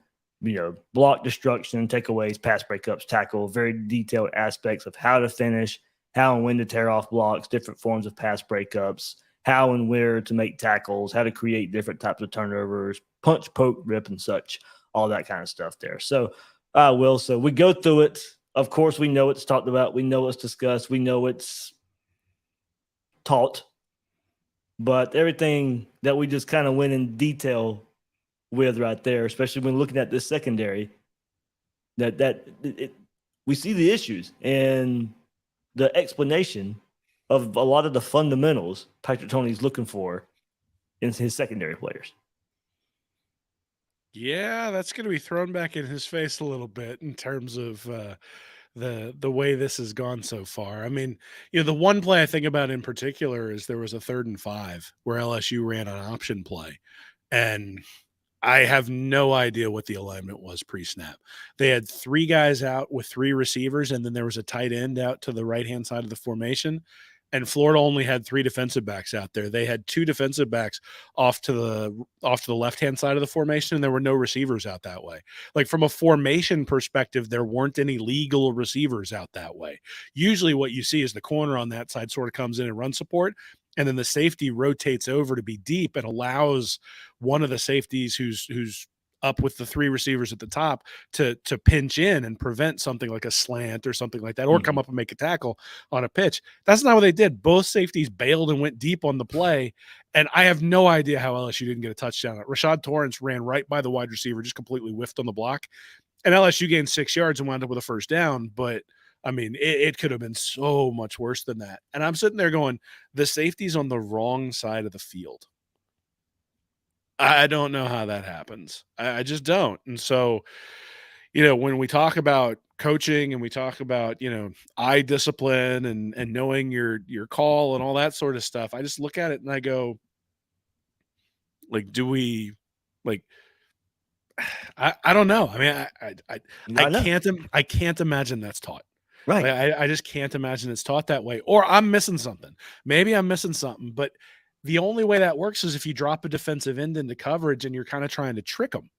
Block destruction, takeaways, pass breakups, tackle, very detailed aspects of how to finish, how and when to tear off blocks, different forms of pass breakups, how and where to make tackles, how to create different types of turnovers, punch, poke, rip, and such, all that kind of stuff there. So, so we go through it. Of course, we know it's talked about. We know it's discussed. We know it's taught. But everything that we just kind of went in detail with right there, especially when looking at this secondary, we see the issues and the explanation of a lot of the fundamentals Patrick Toney's looking for in his secondary players. Yeah, that's going to be thrown back in his face a little bit in terms of the way this has gone so far. I mean, the one play I think about in particular is there was a 3rd and 5 where LSU ran an option play, and I have no idea what the alignment was pre-snap. They had 3 guys out with 3 receivers, and then there was a tight end out to the right-hand side of the formation. And Florida only had 3 defensive backs out there. They had 2 defensive backs off to the left-hand side of the formation, and there were no receivers out that way. Like, from a formation perspective, there weren't any legal receivers out that way. Usually what you see is the corner on that side sort of comes in and run support, and then the safety rotates over to be deep and allows one of the safeties who's up with the 3 receivers at the top to pinch in and prevent something like a slant or something like that, or come up and make a tackle on a pitch. That's not what they did. Both safeties bailed and went deep on the play, and I have no idea how LSU didn't get a touchdown. Rashad Torrance ran right by the wide receiver, just completely whiffed on the block, and LSU gained 6 yards and wound up with a first down, but I mean, it could have been so much worse than that. And I'm sitting there going, the safety's on the wrong side of the field. I don't know how that happens. I just don't. And so, when we talk about coaching and we talk about, eye discipline and knowing your call and all that sort of stuff, I just look at it and I go, like, do we, like, I don't know. I mean, I can't imagine that's taught. Right. Like, I just can't imagine it's taught that way. Or I'm missing something. Maybe I'm missing something. But the only way that works is if you drop a defensive end into coverage and you're kind of trying to trick them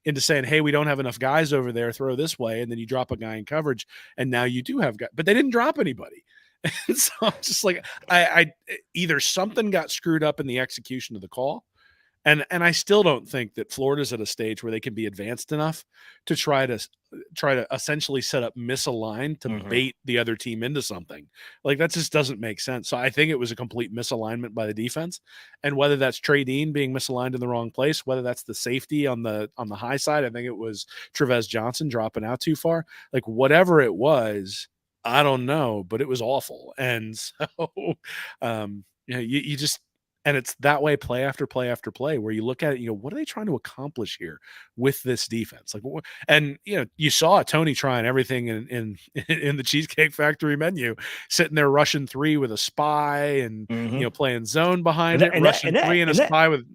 into saying, hey, we don't have enough guys over there, throw this way. And then you drop a guy in coverage and now you do have guys. But they didn't drop anybody. And so I'm just like, I either something got screwed up in the execution of the call. And I still don't think that Florida's at a stage where they can be advanced enough to try to essentially set up misaligned to bait the other team into something. Like, that just doesn't make sense. So I think it was a complete misalignment by the defense. And whether that's Trey Dean being misaligned in the wrong place, whether that's the safety on the high side, I think it was Trevez Johnson dropping out too far. Like, whatever it was, I don't know, but it was awful. And so you just. And it's that way play after play after play where you look at it, what are they trying to accomplish here with this defense? Like, and you saw Tony trying everything in the Cheesecake Factory menu, sitting there rushing 3 with a spy and, playing zone behind it, rushing 3 and a spy with.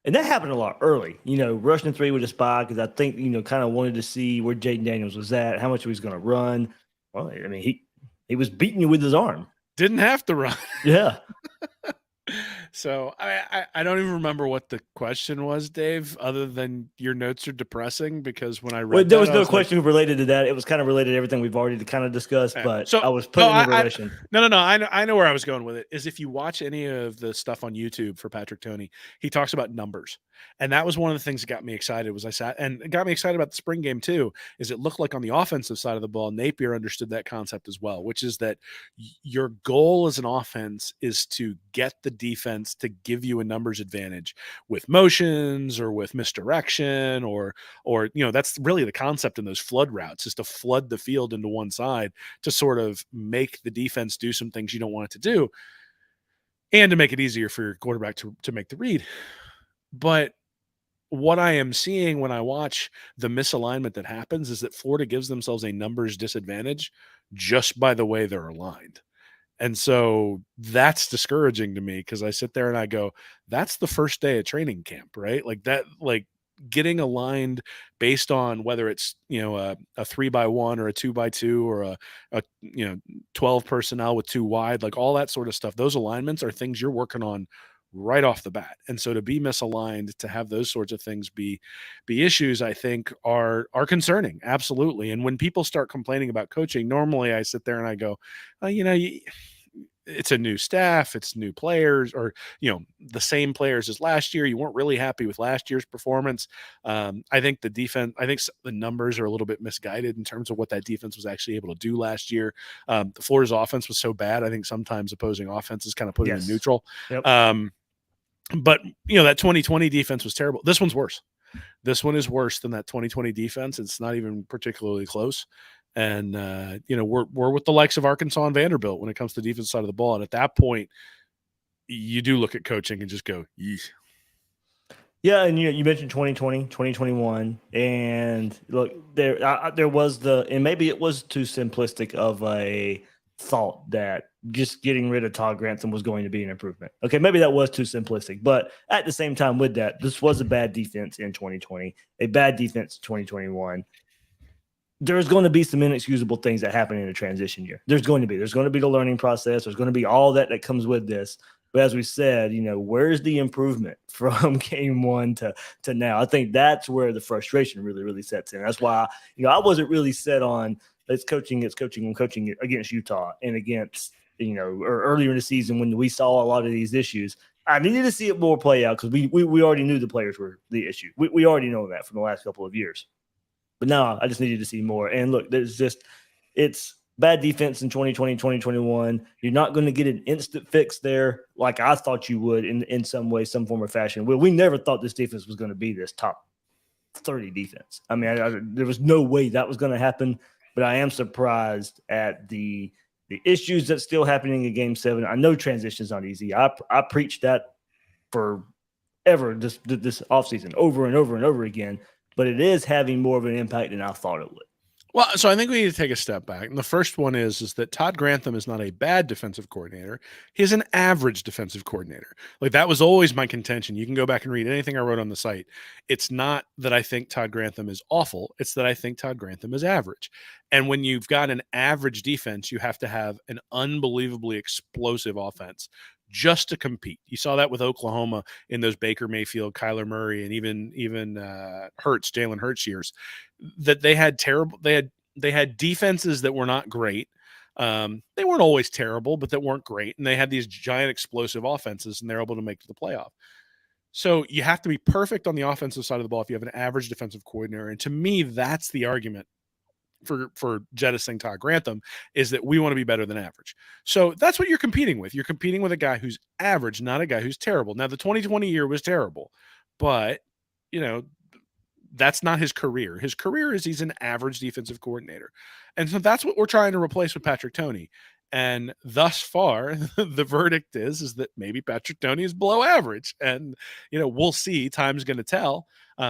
And that happened a lot early, rushing 3 with a spy, because I think, kind of wanted to see where Jaden Daniels was at, how much he was going to run. Well, I mean, he was beating you with his arm. Didn't have to run. Yeah. So I don't even remember what the question was, Dave, other than your notes are depressing, because when I Well, read there that, was I no was like, question related to that. It was kind of related to everything we've already kind of discussed, yeah. but So I was no, putting in relation. no. I know where I was going with it. Is if you watch any of the stuff on YouTube for Patrick Toney, he talks about numbers, and that was one of the things that got me excited. Was I sat and it got me excited about the spring game too. Is it looked like on the offensive side of the ball, Napier understood that concept as well, which is that your goal as an offense is to get the defense to give you a numbers advantage with motions or with misdirection, or that's really the concept in those flood routes, is to flood the field into one side to sort of make the defense do some things you don't want it to do, and to make it easier for your quarterback to make the read. But what I am seeing when I watch the misalignment that happens is that Florida gives themselves a numbers disadvantage just by the way they're aligned. And so that's discouraging to me, because I sit there and I go, that's the first day of training camp, right? Like that, like getting aligned based on whether it's, a 3-by-1 or a 2-by-2 or a 12 personnel with 2 wide, like all that sort of stuff. Those alignments are things you're working on right off the bat. And so to be misaligned, to have those sorts of things be issues, I think are concerning. Absolutely. And when people start complaining about coaching, normally I sit there and I go, it's a new staff, it's new players, or the same players as last year. You weren't really happy with last year's performance. I think the defense, the numbers are a little bit misguided in terms of what that defense was actually able to do last year. The Florida's offense was so bad, I think sometimes opposing offenses kind of put it in neutral. Yep. But that 2020 defense was terrible. This one's worse. This one is worse than that 2020 defense. It's not even particularly close. And we're with the likes of Arkansas and Vanderbilt when it comes to the defense side of the ball. And at that point, you do look at coaching and just go, yeesh. Yeah, and you mentioned 2020, 2021, and look, there was and maybe it was too simplistic of a thought that just getting rid of Todd Grantham was going to be an improvement. Okay, maybe that was too simplistic, but at the same time with that, this was a bad defense in 2020, a bad defense in 2021. There's going to be some inexcusable things that happen in a transition year. There's going to be the learning process. There's going to be all that comes with this. But as we said, where's the improvement from game one to now? I think that's where the frustration really, really sets in. That's why, I wasn't really set on it's coaching against Utah and against, or earlier in the season when we saw a lot of these issues. I needed to see it more play out because we already knew the players were the issue. We already know that from the last couple of years. But now I just needed to see more. And look, it's bad defense in 2020, 2021. You're not going to get an instant fix there like I thought you would in some way, some form or fashion. Well, we never thought this defense was going to be this top 30 defense. I mean, there was no way that was going to happen, but I am surprised at the issues that's still happening in Game 7. I know transition's not easy. I preached that forever this offseason, over and over and over again. But it is having more of an impact than I thought it would. Well, so I think we need to take a step back. And the first one is that Todd Grantham is not a bad defensive coordinator. He's an average defensive coordinator. Like, that was always my contention. You can go back and read anything I wrote on the site. It's not that I think Todd Grantham is awful. It's that I think Todd Grantham is average. And when you've got an average defense, you have to have an unbelievably explosive offense just to compete. You saw that with Oklahoma in those Baker Mayfield, Kyler Murray, and even Jalen Hurts years, that they had defenses that were not great. They weren't always terrible, but that weren't great. And they had these giant explosive offenses, and they're able to make it to the playoff. So you have to be perfect on the offensive side of the ball if you have an average defensive coordinator. And to me, that's the argument for jettisoning Todd Grantham, is that we want to be better than average. So that's what you're competing with. You're competing with a guy who's average, not a guy who's terrible. Now, the 2020 year was terrible, but that's not his career. His career is he's an average defensive coordinator. And so that's what we're trying to replace with Patrick Toney. And thus far, the verdict is that maybe Patrick Toney is below average. And, we'll see. Time's going to tell.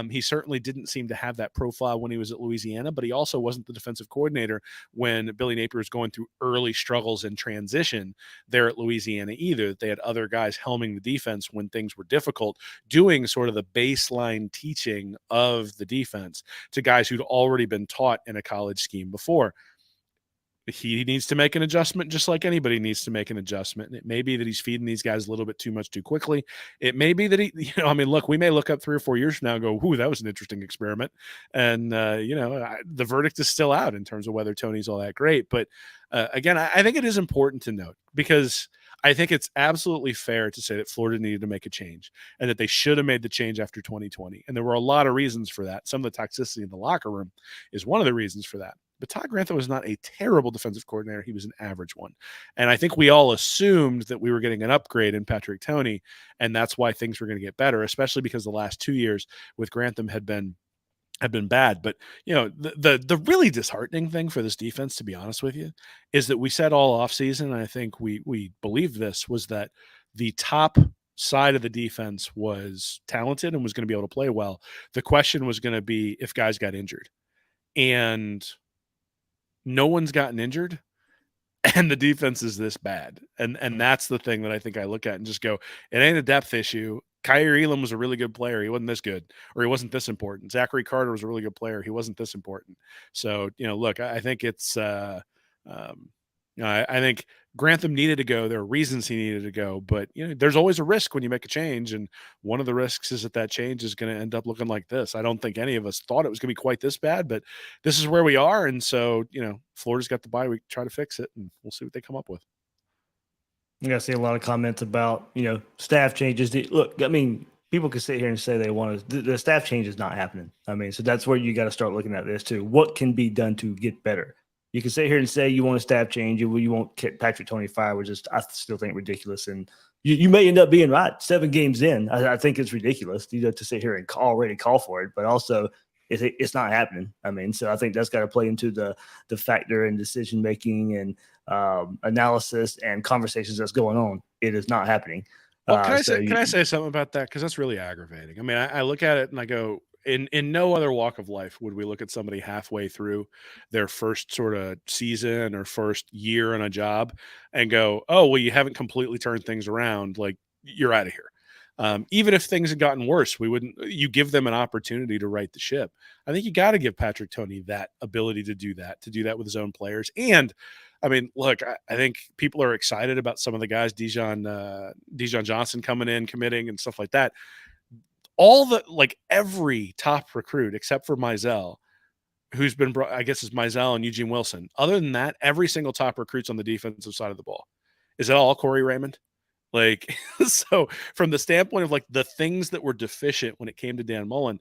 He certainly didn't seem to have that profile when he was at Louisiana, but he also wasn't the defensive coordinator when Billy Napier was going through early struggles in transition there at Louisiana either. They had other guys helming the defense when things were difficult, doing sort of the baseline teaching of the defense to guys who'd already been taught in a college scheme before. he needs to make an adjustment just like anybody needs to make an adjustment. And it may be that he's feeding these guys a little bit too much too quickly. It may be that look, we may look up 3 or 4 years from now and go, ooh, that was an interesting experiment. And, the verdict is still out in terms of whether Tony's all that great. But again, I think it is important to note, because I think it's absolutely fair to say that Florida needed to make a change and that they should have made the change after 2020. And there were a lot of reasons for that. Some of the toxicity in the locker room is one of the reasons for that. But Todd Grantham was not a terrible defensive coordinator. He was an average one. And I think we all assumed that we were getting an upgrade in Patrick Toney, and that's why things were going to get better, especially because the last 2 years with Grantham had been bad. But the really disheartening thing for this defense, to be honest with you, is that we said all offseason, and I think we believed this, was that the top side of the defense was talented and was going to be able to play well. The question was going to be if guys got injured. And no one's gotten injured, and the defense is this bad. And that's the thing that I think I look at and just go, it ain't a depth issue. Kyrie Elam was a really good player. He wasn't this good, or he wasn't this important. Zachary Carter was a really good player. He wasn't this important. So, look, I think it's I think Grantham needed to go. There are reasons he needed to go, but there's always a risk when you make a change, and one of the risks is that change is going to end up looking like this. I don't think any of us thought it was going to be quite this bad, but this is where we are, and so Florida's got the bye week to try to fix it, and we'll see what they come up with. I see a lot of comments about staff changes. Look, I mean, people can sit here and say they want to. The staff change is not happening. I mean, so that's where you got to start looking at this too. What can be done to get better? You can sit here and say you want a staff change, you won't get Patrick Toney fired, which is, I still think, ridiculous. And you may end up being right 7 games in. I think it's ridiculous to sit here and already call for it, but also it's not happening. I mean, so I think that's got to play into the factor in decision making and analysis and conversations that's going on. It is not happening. Well, can I say something about that? Because that's really aggravating. I mean, I look at it and I go, in no other walk of life would we look at somebody halfway through their first sort of season or first year in a job and go, oh, well, you haven't completely turned things around. Like, you're out of here. Even if things had gotten worse, you give them an opportunity to right the ship. I think you got to give Patrick Toney that ability to do that with his own players. And I mean, look, I think people are excited about some of the guys, Dijon Johnson coming in, committing and stuff like that. Every top recruit except for Mizell, who's been brought, I guess it's Mizell and Eugene Wilson. Other than that, every single top recruit's on the defensive side of the ball. Is that all Corey Raymond? So from the standpoint of the things that were deficient when it came to Dan Mullen,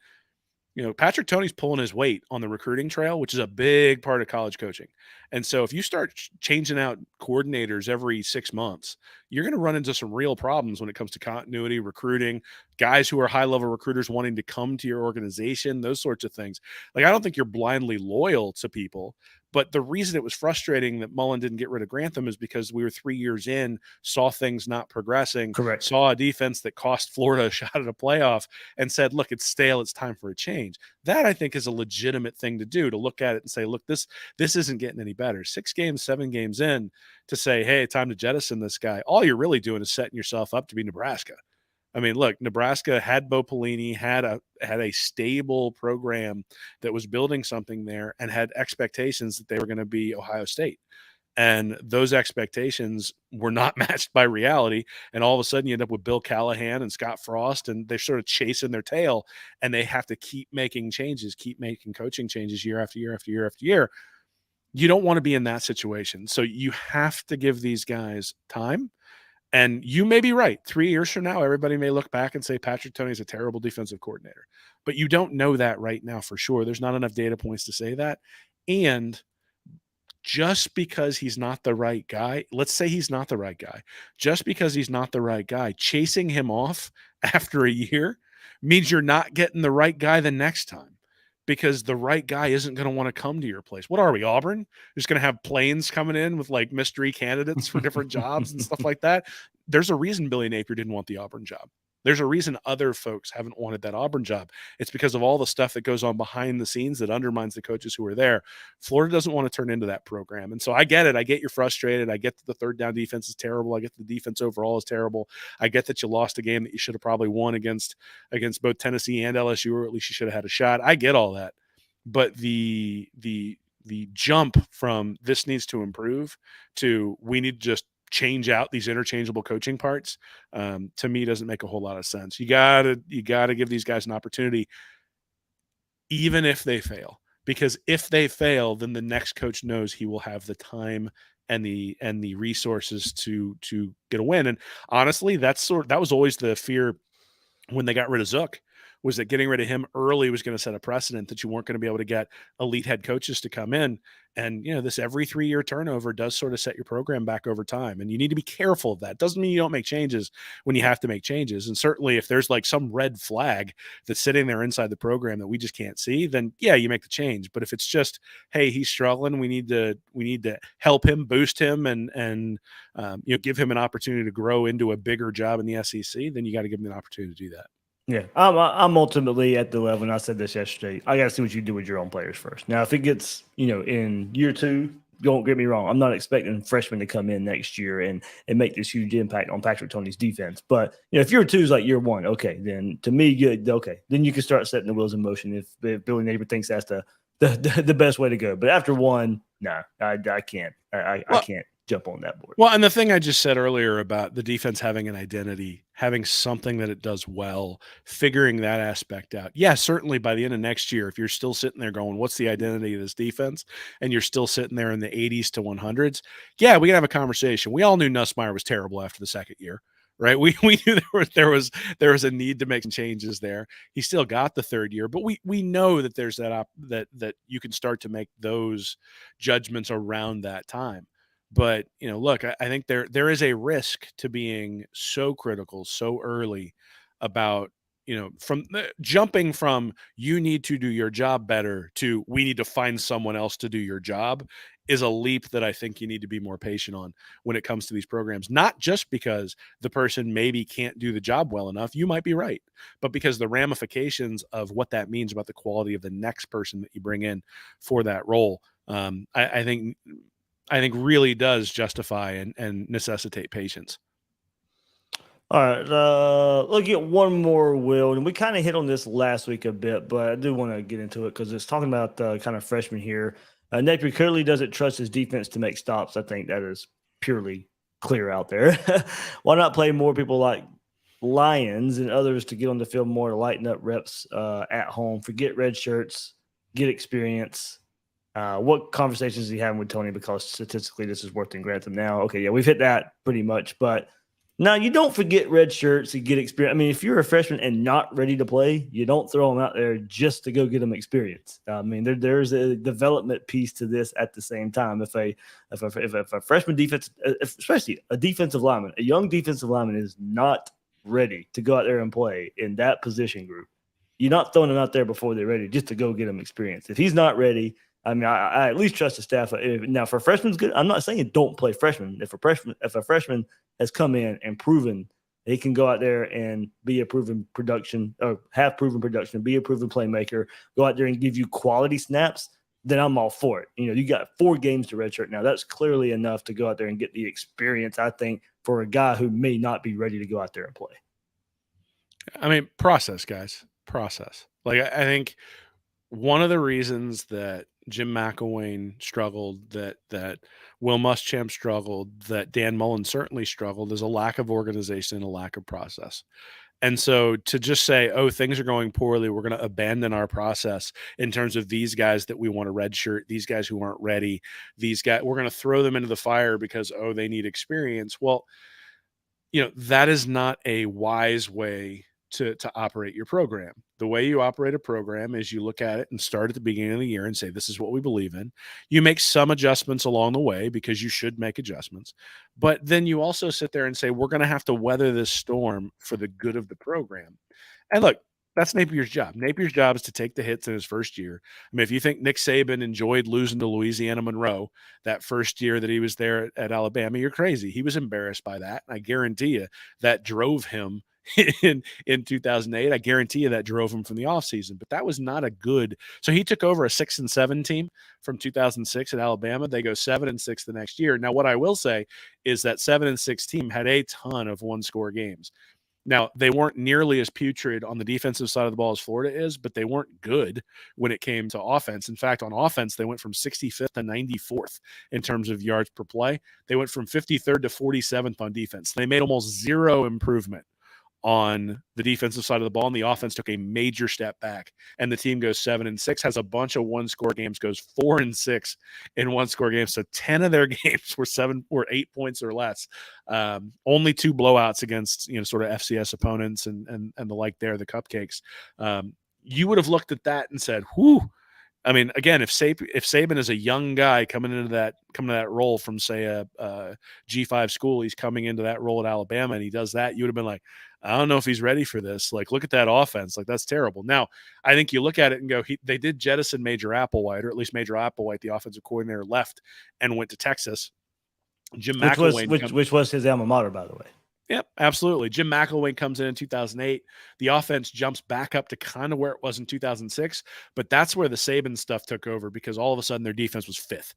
Patrick Toney's pulling his weight on the recruiting trail, which is a big part of college coaching. And so if you start changing out coordinators every 6 months, you're going to run into some real problems when it comes to continuity, recruiting, guys who are high-level recruiters wanting to come to your organization, those sorts of things. I don't think you're blindly loyal to people. But the reason it was frustrating that Mullen didn't get rid of Grantham is because we were 3 years in, saw things not progressing, Correct. Saw a defense that cost Florida a shot at a playoff and said, look, it's stale. It's time for a change. That, I think, is a legitimate thing to do, to look at it and say, look, this isn't getting any better. 6 games, 7 games in, to say, hey, time to jettison this guy. All you're really doing is setting yourself up to be Nebraska. I mean, look, Nebraska had Bo Pelini, had a stable program that was building something there and had expectations that they were going to be Ohio State. And those expectations were not matched by reality. And all of a sudden you end up with Bill Callahan and Scott Frost, and they're sort of chasing their tail, and they have to keep making changes, keep making coaching changes year after year after year after year. You don't want to be in that situation. So you have to give these guys time. And you may be right. 3 years from now, everybody may look back and say Patrick Toney is a terrible defensive coordinator. But you don't know that right now for sure. There's not enough data points to say that. And just because he's not the right guy, let's say he's not the right guy. Just because he's not the right guy, chasing him off after a year means you're not getting the right guy the next time, because the right guy isn't going to want to come to your place. What are we, Auburn? Just going to have planes coming in with mystery candidates for different jobs and stuff like that. There's a reason Billy Napier didn't want the Auburn job. There's a reason other folks haven't wanted that Auburn job. It's because of all the stuff that goes on behind the scenes that undermines the coaches who are there. Florida doesn't want to turn into that program. And so I get it. I get you're frustrated. I get that the third down defense is terrible. I get the defense overall is terrible. I get that you lost a game that you should have probably won against both Tennessee and LSU, or at least you should have had a shot. I get all that. But the the jump from this needs to improve to we need to just change out these interchangeable coaching parts, to me doesn't make a whole lot of sense. You gotta give these guys an opportunity, even if they fail, because if they fail, then the next coach knows he will have the time and the resources to get a win. And honestly, that was always the fear when they got rid of Zook, was that getting rid of him early was going to set a precedent that you weren't going to be able to get elite head coaches to come in. And, this every 3-year turnover does sort of set your program back over time. And you need to be careful of that. Doesn't mean you don't make changes when you have to make changes. And certainly if there's like some red flag that's sitting there inside the program that we just can't see, then yeah, you make the change. But if it's just, hey, he's struggling, we need to help him, boost him, and give him an opportunity to grow into a bigger job in the SEC, then you got to give him an opportunity to do that. Yeah, I'm ultimately at the level, and I said this yesterday, I got to see what you do with your own players first. Now, if it gets, in year 2, don't get me wrong, I'm not expecting freshmen to come in next year and make this huge impact on Patrick Toney's defense. But, if year 2 is like year 1, okay, then to me, good, okay. Then you can start setting the wheels in motion if Billy Napier thinks that's the best way to go. But after 1, no, I can't. I can't jump on that board. Well, and the thing I just said earlier about the defense having an identity, having something that it does well, figuring that aspect out. Yeah, certainly by the end of next year, if you're still sitting there going, what's the identity of this defense? And you're still sitting there in the 80s to 100s. Yeah, we can have a conversation. We all knew Nussmeier was terrible after the second year, right? We knew there was a need to make some changes there. He still got the third year, but we know that there's that you can start to make those judgments around that time. But, look, I think there is a risk to being so critical so early about, from jumping from you need to do your job better to we need to find someone else to do your job is a leap that I think you need to be more patient on when it comes to these programs. Not just because the person maybe can't do the job well enough, you might be right, but because the ramifications of what that means about the quality of the next person that you bring in for that role, I think really does justify and necessitate patience. All right, let's get one more, Will, and we kind of hit on this last week a bit, but I do want to get into it because it's talking about kind of freshmen here. Napier clearly doesn't trust his defense to make stops. I think that is purely clear out there. Why not play more people like Lions and others to get on the field more, to lighten up reps at home, forget red shirts, get experience? What conversations is he having with Toney? Because statistically, this is worth in Grantham now. Okay, yeah, we've hit that pretty much. But now you don't forget red shirts and get experience. I mean, if you're a freshman and not ready to play, you don't throw them out there just to go get them experience. I mean, there's a development piece to this at the same time. If a freshman defense, especially a defensive lineman, a young defensive lineman is not ready to go out there and play in that position group, you're not throwing them out there before they're ready just to go get them experience. If he's not ready, I mean, I at least trust the staff. Now, for freshmen, good. I'm not saying don't play freshmen. If a freshman has come in and proven he can go out there and be a proven production or have proven production, be a proven playmaker, go out there and give you quality snaps, then I'm all for it. You got 4 games to redshirt now. That's clearly enough to go out there and get the experience, I think, for a guy who may not be ready to go out there and play. I mean, process, guys. Process. Like, I think one of the reasons that Jim McElwain struggled, that Will Muschamp struggled, that Dan Mullen certainly struggled, is a lack of organization and a lack of process. And so to just say, oh, things are going poorly, we're going to abandon our process in terms of these guys that we want to redshirt, these guys who aren't ready, these guys, we're going to throw them into the fire because, oh, they need experience. Well, that is not a wise way to operate your program. The way you operate a program is you look at it and start at the beginning of the year and say, this is what we believe in. You make some adjustments along the way because you should make adjustments. But then you also sit there and say, we're going to have to weather this storm for the good of the program. And look, that's Napier's job. Napier's job is to take the hits in his first year. I mean, if you think Nick Saban enjoyed losing to Louisiana Monroe that first year that he was there at Alabama, you're crazy. He was embarrassed by that. And I guarantee you that drove him in 2008. I guarantee you that drove him from the offseason, but that was not a good. So he took over a 6-7 team from 2006 at Alabama. They go 7-6 the next year. Now, what I will say is that 7-6 team had a ton of 1-score games. Now, they weren't nearly as putrid on the defensive side of the ball as Florida is, but they weren't good when it came to offense. In fact, on offense, they went from 65th to 94th in terms of yards per play. They went from 53rd to 47th on defense. They made almost zero improvement on the defensive side of the ball, and the offense took a major step back. And the team goes 7-6, has a bunch of one-score games, goes 4-6 in one-score games. So 10 of their games were 8 points or less. Only 2 blowouts against sort of FCS opponents and the like. There, the cupcakes. You would have looked at that and said, "Whew." I mean, again, if Saban is a young guy coming to that role from, say, a G5 school, he's coming into that role at Alabama, and he does that, you would have been like, I don't know if he's ready for this. Like, look at that offense. Like, that's terrible. Now, I think you look at it and go, they did jettison Major Applewhite, or at least Major Applewhite, the offensive coordinator, left and went to Texas. Jim McElwain, which was his alma mater, by the way. Yep, absolutely. Jim McElwain comes in 2008. The offense jumps back up to kind of where it was in 2006, but that's where the Saban stuff took over, because all of a sudden their defense was 5th.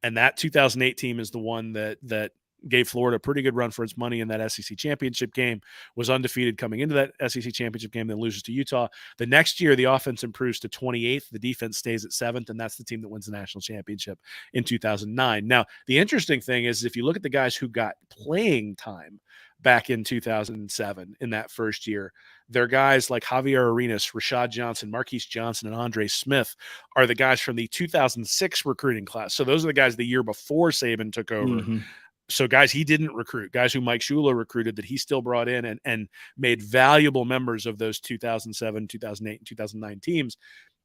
And that 2008 team is the one that gave Florida a pretty good run for its money in that SEC championship game, was undefeated coming into that SEC championship game, then loses to Utah. The next year, the offense improves to 28th. The defense stays at 7th, and that's the team that wins the national championship in 2009. Now, the interesting thing is, if you look at the guys who got playing time back in 2007 in that first year, they're guys like Javier Arenas, Rashad Johnson, Marquise Johnson, and Andre Smith are the guys from the 2006 recruiting class. So those are the guys the year before Saban took over. Mm-hmm. So guys he didn't recruit, guys who Mike Shula recruited that he still brought in and made valuable members of those 2007, 2008, and 2009 teams.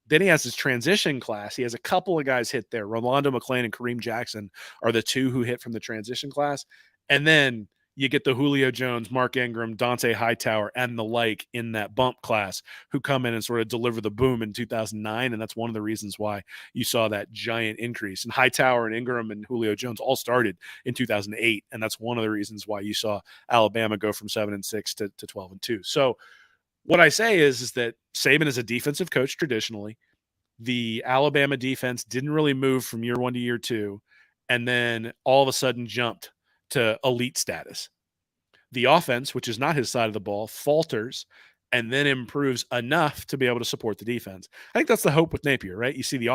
Then he has his transition class. He has a couple of guys hit there. Rolando McClain and Kareem Jackson are the 2 who hit from the transition class. And then you get the Julio Jones, Mark Ingram, Dante Hightower, and the like in that bump class, who come in and sort of deliver the boom in 2009. And that's one of the reasons why you saw that giant increase. And Hightower and Ingram and Julio Jones all started in 2008. And that's one of the reasons why you saw Alabama go from 7-6 to 12-2. So what I say is that Saban is a defensive coach traditionally. The Alabama defense didn't really move from year 1 to year 2, and then all of a sudden jumped to elite status. The offense, which is not his side of the ball, falters and then improves enough to be able to support the defense. I think that's the hope with Napier, right? You see the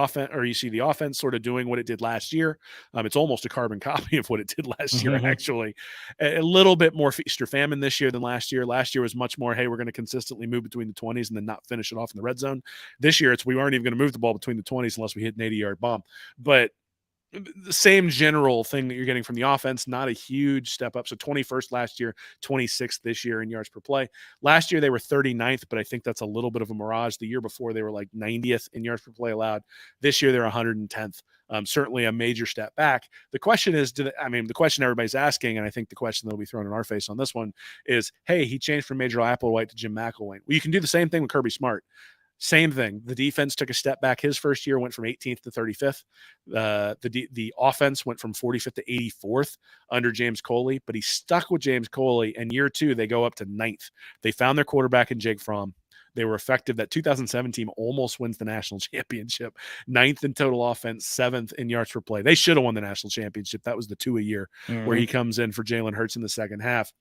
offense sort of doing what it did last year. It's almost a carbon copy of what it did last year, actually. A little bit more feast or famine this year than last year. Last year was much more, hey, we're going to consistently move between the 20s and then not finish it off in the red zone. This year, we aren't even going to move the ball between the 20s unless we hit an 80-yard bomb. But the same general thing that you're getting from the offense, not a huge step up. So 21st last year, 26th this year in yards per play. Last year they were 39th, but I think that's a little bit of a mirage. The year before they were like 90th in yards per play allowed. This year they're 110th. Certainly a major step back. The question is, the question everybody's asking, and I think the question that'll be thrown in our face on this one is, hey, he changed from Major Applewhite to Jim McElwain. Well, you can do the same thing with Kirby Smart. Same thing. The defense took a step back. His first year went from 18th to 35th. The offense went from 45th to 84th under James Coley, but he stuck with James Coley. And year 2, they go up to 9th. They found their quarterback in Jake Fromm. They were effective. That 2007 team almost wins the national championship. 9th in total offense, 7th in yards per play. They should have won the national championship. That was the 2 a year where he comes in for Jalen Hurts in the second half.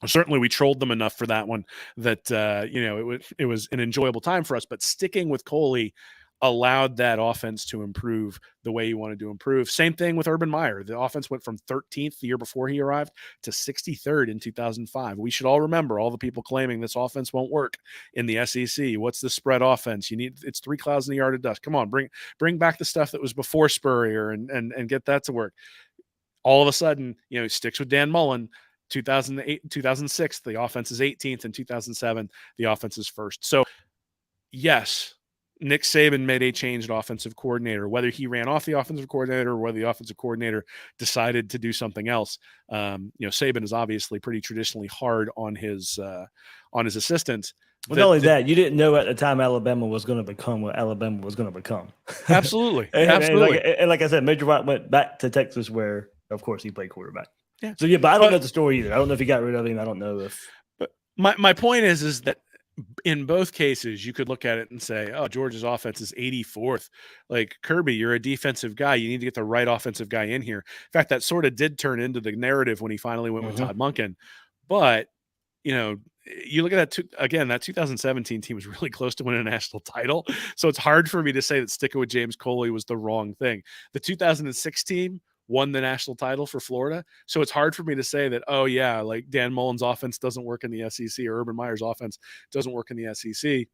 Certainly we trolled them enough for that one that, it was an enjoyable time for us, but sticking with Coley allowed that offense to improve the way he wanted to improve. Same thing with Urban Meyer. The offense went from 13th the year before he arrived to 63rd in 2005. We should all remember all the people claiming this offense won't work in the SEC. What's the spread offense? It's 3 clouds in the yard of dust. Come on, bring back the stuff that was before Spurrier and get that to work. All of a sudden, he sticks with Dan Mullen. 2008, 2006, the offense is 18th. In 2007, the offense is 1st. So, yes, Nick Saban made a changed offensive coordinator. Whether he ran off the offensive coordinator or whether the offensive coordinator decided to do something else, Saban is obviously pretty traditionally hard on his assistants. Well, not only that, you didn't know at the time Alabama was going to become what Alabama was going to become. Absolutely, absolutely. And like I said, Major White went back to Texas, where of course he played quarterback. Yeah. So but I don't know the story either. I don't know if he got rid of him. I don't know if. But my point is that in both cases, you could look at it and say, oh, Georgia's offense is 84th. Like, Kirby, you're a defensive guy. You need to get the right offensive guy in here. In fact, that sort of did turn into the narrative when he finally went with Todd Monken. But, you look at that 2017 team was really close to winning a national title. So it's hard for me to say that sticking with James Coley was the wrong thing. The 2006 team won the national title for Florida. So it's hard for me to say that, oh yeah, like Dan Mullen's offense doesn't work in the SEC or Urban Meyer's offense doesn't work in the SEC.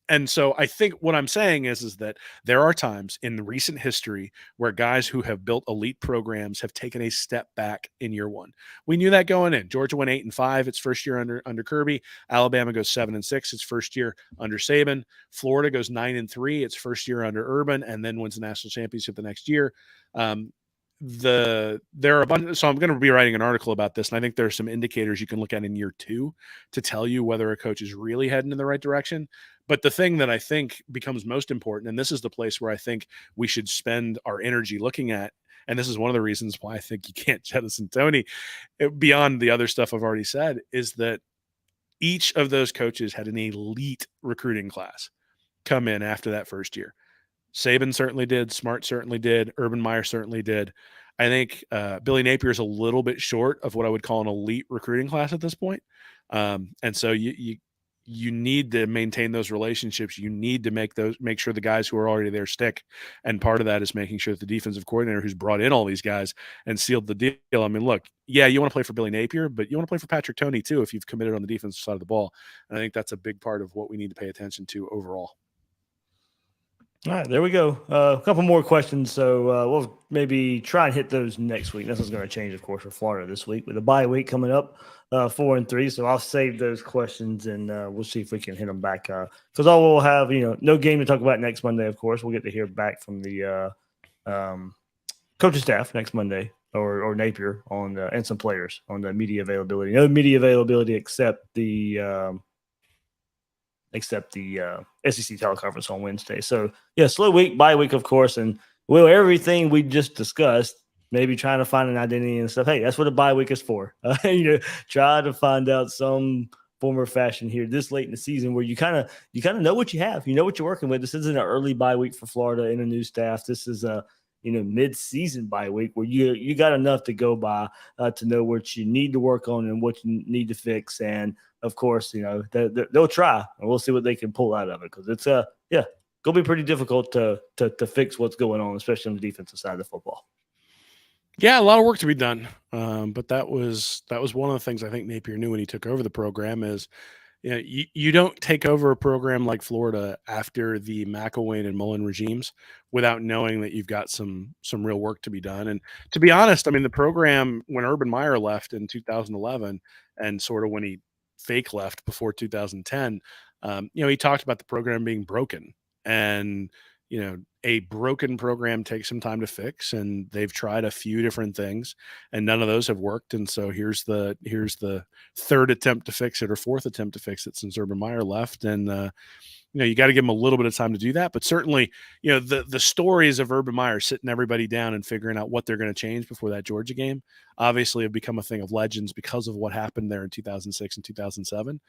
And so I think what I'm saying is that there are times in recent history where guys who have built elite programs have taken a step back in year one. We knew that going in. Georgia went 8-5 its first year under Kirby. Alabama goes 7-6 its first year under Saban. Florida goes 9-3 its first year under Urban, and then wins the national championship the next year. There are a bunch, so I'm going to be writing an article about this, and I think there are some indicators you can look at in year two to tell you whether a coach is really heading in the right direction. But the thing that I think becomes most important, and this is the place where I think we should spend our energy looking at, and this is one of the reasons why I think you can't jettison Tony beyond the other stuff I've already said, is that each of those coaches had an elite recruiting class come in after that first year. Saban certainly did. Smart certainly did. Urban Meyer certainly did. I think Billy Napier is a little bit short of what I would call an elite recruiting class at this point. And so you need to maintain those relationships. You need to make sure the guys who are already there stick. And part of that is making sure that the defensive coordinator who's brought in all these guys and sealed the deal. I mean, look, yeah, you want to play for Billy Napier, but you want to play for Patrick Toney too if you've committed on the defensive side of the ball. And I think that's a big part of what we need to pay attention to overall. All right, there we go. A couple more questions. So we'll maybe try and hit those next week. This is going to change, of course, for Florida this week with a bye week coming up, 4-3. So I'll save those questions and we'll see if we can hit them back. Because all we'll have, no game to talk about next Monday, of course. We'll get to hear back from the coaching staff next Monday or Napier on and some players on the media availability. No media availability except the SEC teleconference on Wednesday. So, yeah, slow week, bye week, of course. And everything we just discussed, maybe trying to find an identity and stuff. Hey, that's what a bye week is for. Try to find out some form or fashion here this late in the season where you kind of know what you have. You know what you're working with. This isn't an early bye week for Florida and a new staff. This is a mid-season bye week where you got enough to go by to know what you need to work on and what you need to fix. And of course, they'll try, and we'll see what they can pull out of it because it's gonna be pretty difficult to fix what's going on, especially on the defensive side of the football. Yeah, a lot of work to be done, but that was one of the things I think Napier knew when he took over the program is. You don't take over a program like Florida after the McElwain and Mullen regimes without knowing that you've got some real work to be done. And to be honest, I mean, the program when Urban Meyer left in 2011 and sort of when he fake left before 2010, he talked about the program being broken and, a broken program takes some time to fix, and they've tried a few different things and none of those have worked. And so here's the third attempt to fix it or fourth attempt to fix it since Urban Meyer left. And, you got to give them a little bit of time to do that. But certainly, the stories of Urban Meyer sitting everybody down and figuring out what they're going to change before that Georgia game obviously have become a thing of legends because of what happened there in 2006 and 2007.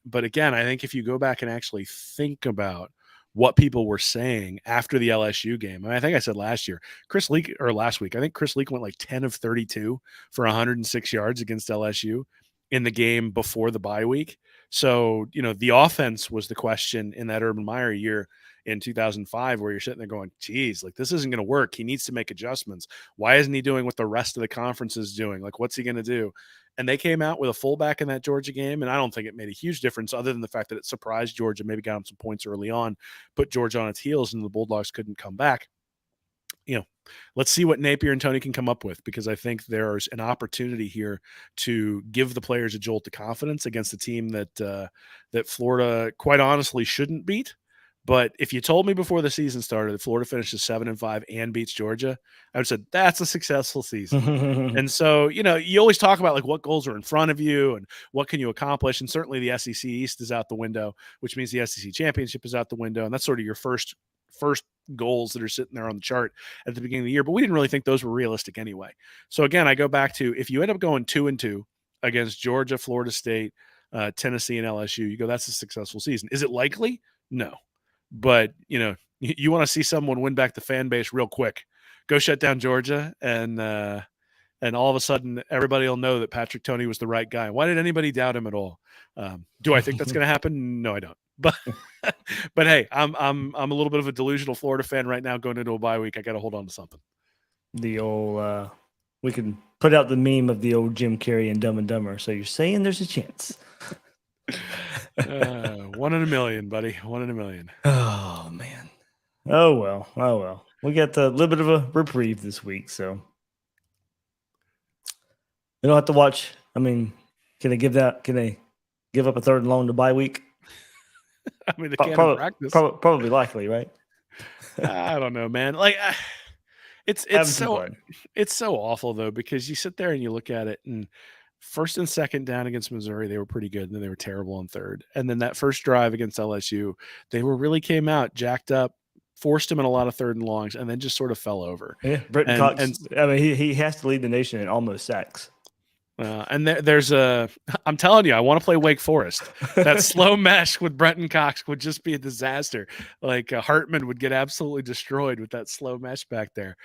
But again, I think if you go back and actually think about what people were saying after the LSU game. I think I said last week, I think Chris Leak went like 10 of 32 for 106 yards against LSU in the game before the bye week. So, the offense was the question in that Urban Meyer year in 2005, where you're sitting there going, geez, like this isn't going to work. He needs to make adjustments. Why isn't he doing what the rest of the conference is doing? Like, what's he going to do? And they came out with a fullback in that Georgia game, and I don't think it made a huge difference other than the fact that it surprised Georgia, maybe got them some points early on, put Georgia on its heels, and the Bulldogs couldn't come back. Let's see what Napier and Toney can come up with, because I think there's an opportunity here to give the players a jolt of confidence against a team that Florida, quite honestly, shouldn't beat. But if you told me before the season started that Florida finishes 7-5 and beats Georgia, I would have said that's a successful season. And so, you always talk about like what goals are in front of you and what can you accomplish. And certainly the SEC East is out the window, which means the SEC championship is out the window. And that's sort of your first goals that are sitting there on the chart at the beginning of the year. But we didn't really think those were realistic anyway. So again, I go back to, if you end up going 2-2 against Georgia, Florida State, Tennessee, and LSU, you go, that's a successful season. Is it likely? No. But, you want to see someone win back the fan base real quick. Go shut down Georgia and and all of a sudden everybody will know that Patrick Toney was the right guy. Why did anybody doubt him at all? Do I think that's going to happen? No, I don't. But but hey, I'm a little bit of a delusional Florida fan right now going into a bye week. I got to hold on to something. The old we can put out the meme of the old Jim Carrey and Dumb and Dumber. So you're saying there's a chance? 1 in a million, buddy. 1 in a million. Oh man. Oh well. We got a little bit of a reprieve this week, so we don't have to watch. I mean, can they give up a third and long to bye week? I mean, they can't practice. Probably likely, right? I don't know, man. Like, it's so awful though, because you sit there and you look at it, and first and second down against Missouri, they were pretty good, and then they were terrible on third. And then that first drive against LSU, they really came out jacked up, forced him in a lot of third and longs, and then just sort of fell over. Yeah, Britton Cox. I mean, he has to lead the nation in almost sacks. And I'm telling you, I want to play Wake Forest. That slow mesh with Brenton Cox would just be a disaster. Like Hartman would get absolutely destroyed with that slow mesh back there.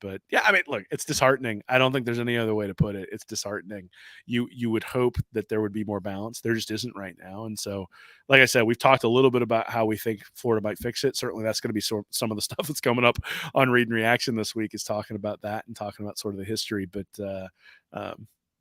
But yeah, I mean, look, it's disheartening. I don't think there's any other way to put it. It's disheartening. You would hope that there would be more balance. There just isn't right now. And so, like I said, we've talked a little bit about how we think Florida might fix it. Certainly that's going to be some of the stuff that's coming up on Read and Reaction this week, is talking about that and talking about sort of the history. But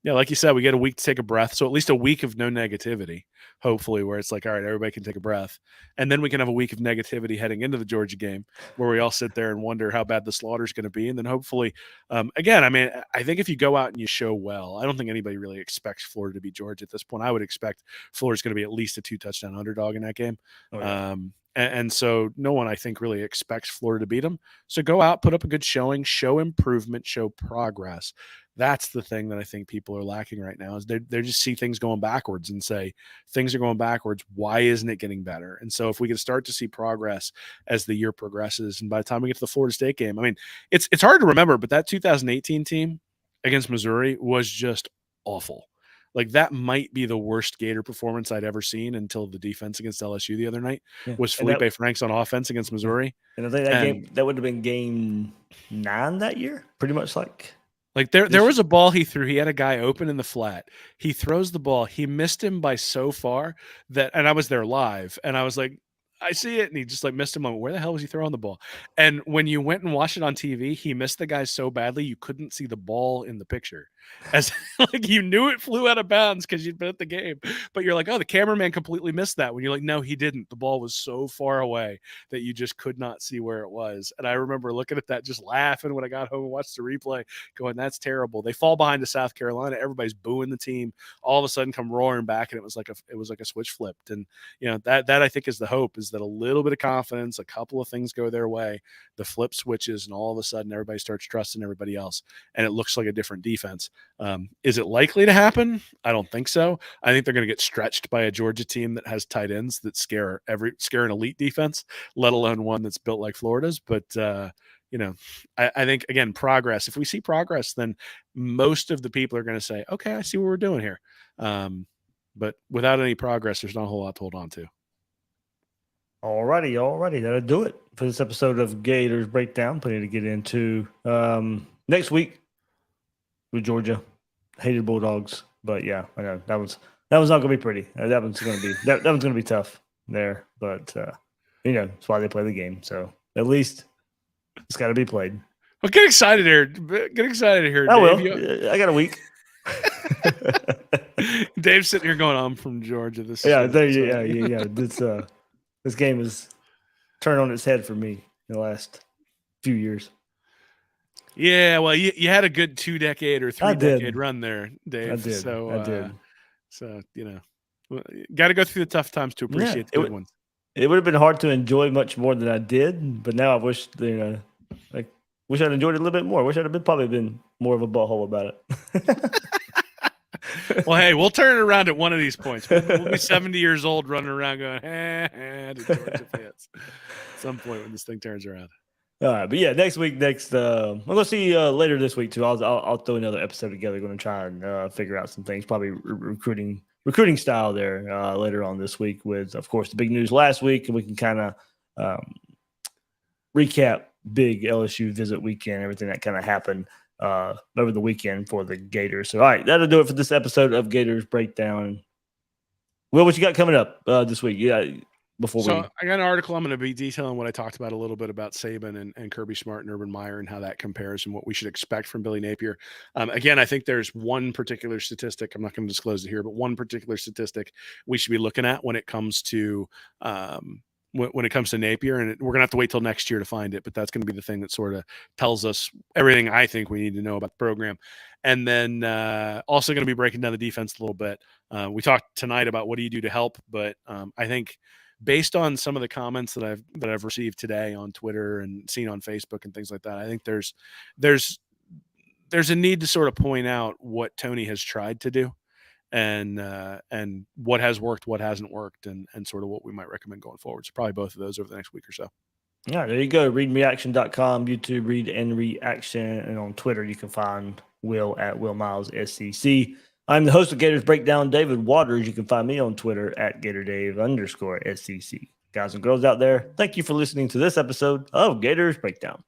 yeah, like you said, we get a week to take a breath. So at least a week of no negativity, hopefully, where it's like, all right, everybody can take a breath. And then we can have a week of negativity heading into the Georgia game, where we all sit there and wonder how bad the slaughter is going to be. And then hopefully, again, I mean, I think if you go out and you show well, I don't think anybody really expects Florida to beat Georgia at this point. I would expect Florida's going to be at least a 2-touchdown underdog in that game. Oh, yeah. And so no one, I think, really expects Florida to beat them. So go out, put up a good showing, show improvement, show progress. That's the thing that I think people are lacking right now, is they just see things going backwards and say, things are going backwards. Why isn't it getting better? And so if we can start to see progress as the year progresses, and by the time we get to the Florida State game, I mean, it's hard to remember, but that 2018 team against Missouri was just awful. Like, that might be the worst Gator performance I'd ever seen until the defense against LSU the other night. Was Felipe Franks on offense against Missouri. And I think that would have been game 9 that year, pretty much like there was a ball he threw. He had a guy open in the flat. He throws the ball. He missed him by so far and I was there live, and I was like, I see it. And he just missed him. Where the hell was he throwing the ball? And when you went and watched it on TV, he missed the guy so badly you couldn't see the ball in the picture. As you knew it flew out of bounds because you'd been at the game, but you're like, oh, the cameraman completely missed that. When you're like, no, he didn't. The ball was so far away that you just could not see where it was. And I remember looking at that, just laughing when I got home and watched the replay, going, that's terrible. They fall behind to South Carolina. Everybody's booing the team. All of a sudden come roaring back, and it was like a switch flipped. And that I think is the hope, is that a little bit of confidence, a couple of things go their way, the flip switches, and all of a sudden everybody starts trusting everybody else, and it looks like a different defense. Is it likely to happen? I don't think so. I think they're going to get stretched by a Georgia team that has tight ends that scare an elite defense, let alone one that's built like Florida's. But I think, again, progress. If we see progress, then most of the people are going to say, okay, I see what we're doing here. But without any progress, there's not a whole lot to hold on to. Alrighty. That'll do it for this episode of Gators Breakdown. Plenty to get into next week with Georgia. Hated Bulldogs, but yeah, I know that one's not going to be pretty. That one's going to be that one's going to be tough there, but that's why they play the game. So at least it's got to be played. Well, get excited here. Get excited here. I Dave. will. I got a week. Dave's sitting here going, I'm from Georgia. This game is turned on its head for me in the last few years. Yeah, well, you had a good 2-decade or 3-decade run there, Dave. I did. So, got to go through the tough times to appreciate the good ones. It would have been hard to enjoy much more than I did, but now I wish, wish I'd enjoyed it a little bit more. I wish I'd probably been more of a butthole about it. Well, hey, we'll turn it around at one of these points. We'll be 70 years old running around going, to Georgia fans at some point when this thing turns around. All right, but yeah, next week, I'm gonna see later this week too. I'll throw another episode together. Going to try and figure out some things, probably recruiting style there later on this week. With, of course, the big news last week, and we can kind of recap big LSU visit weekend, everything that kind of happened over the weekend for the Gators. So, all right, that'll do it for this episode of Gators Breakdown. Will, what you got coming up this week? Yeah, I got an article I'm going to be detailing what I talked about a little bit about Saban and Kirby Smart and Urban Meyer and how that compares and what we should expect from Billy Napier. Again, I think there's one particular statistic. I'm not going to disclose it here, but one particular statistic we should be looking at when it comes to when it comes to Napier, and we're going to have to wait till next year to find it, but that's going to be the thing that sort of tells us everything I think we need to know about the program. And then also going to be breaking down the defense a little bit. We talked tonight about what do you do to help, but I think based on some of the comments that I've received today on Twitter and seen on Facebook and things like that, I think there's a need to sort of point out what Tony has tried to do and what has worked, what hasn't worked, and sort of what we might recommend going forward. So probably both of those over the next week or so. Yeah, there you go. Readandreaction.com, YouTube, Read and Reaction, and on Twitter you can find Will at Will Miles SEC. I'm the host of Gators Breakdown, David Waters. You can find me on Twitter at GatorDave_SEC. Guys and girls out there, thank you for listening to this episode of Gators Breakdown.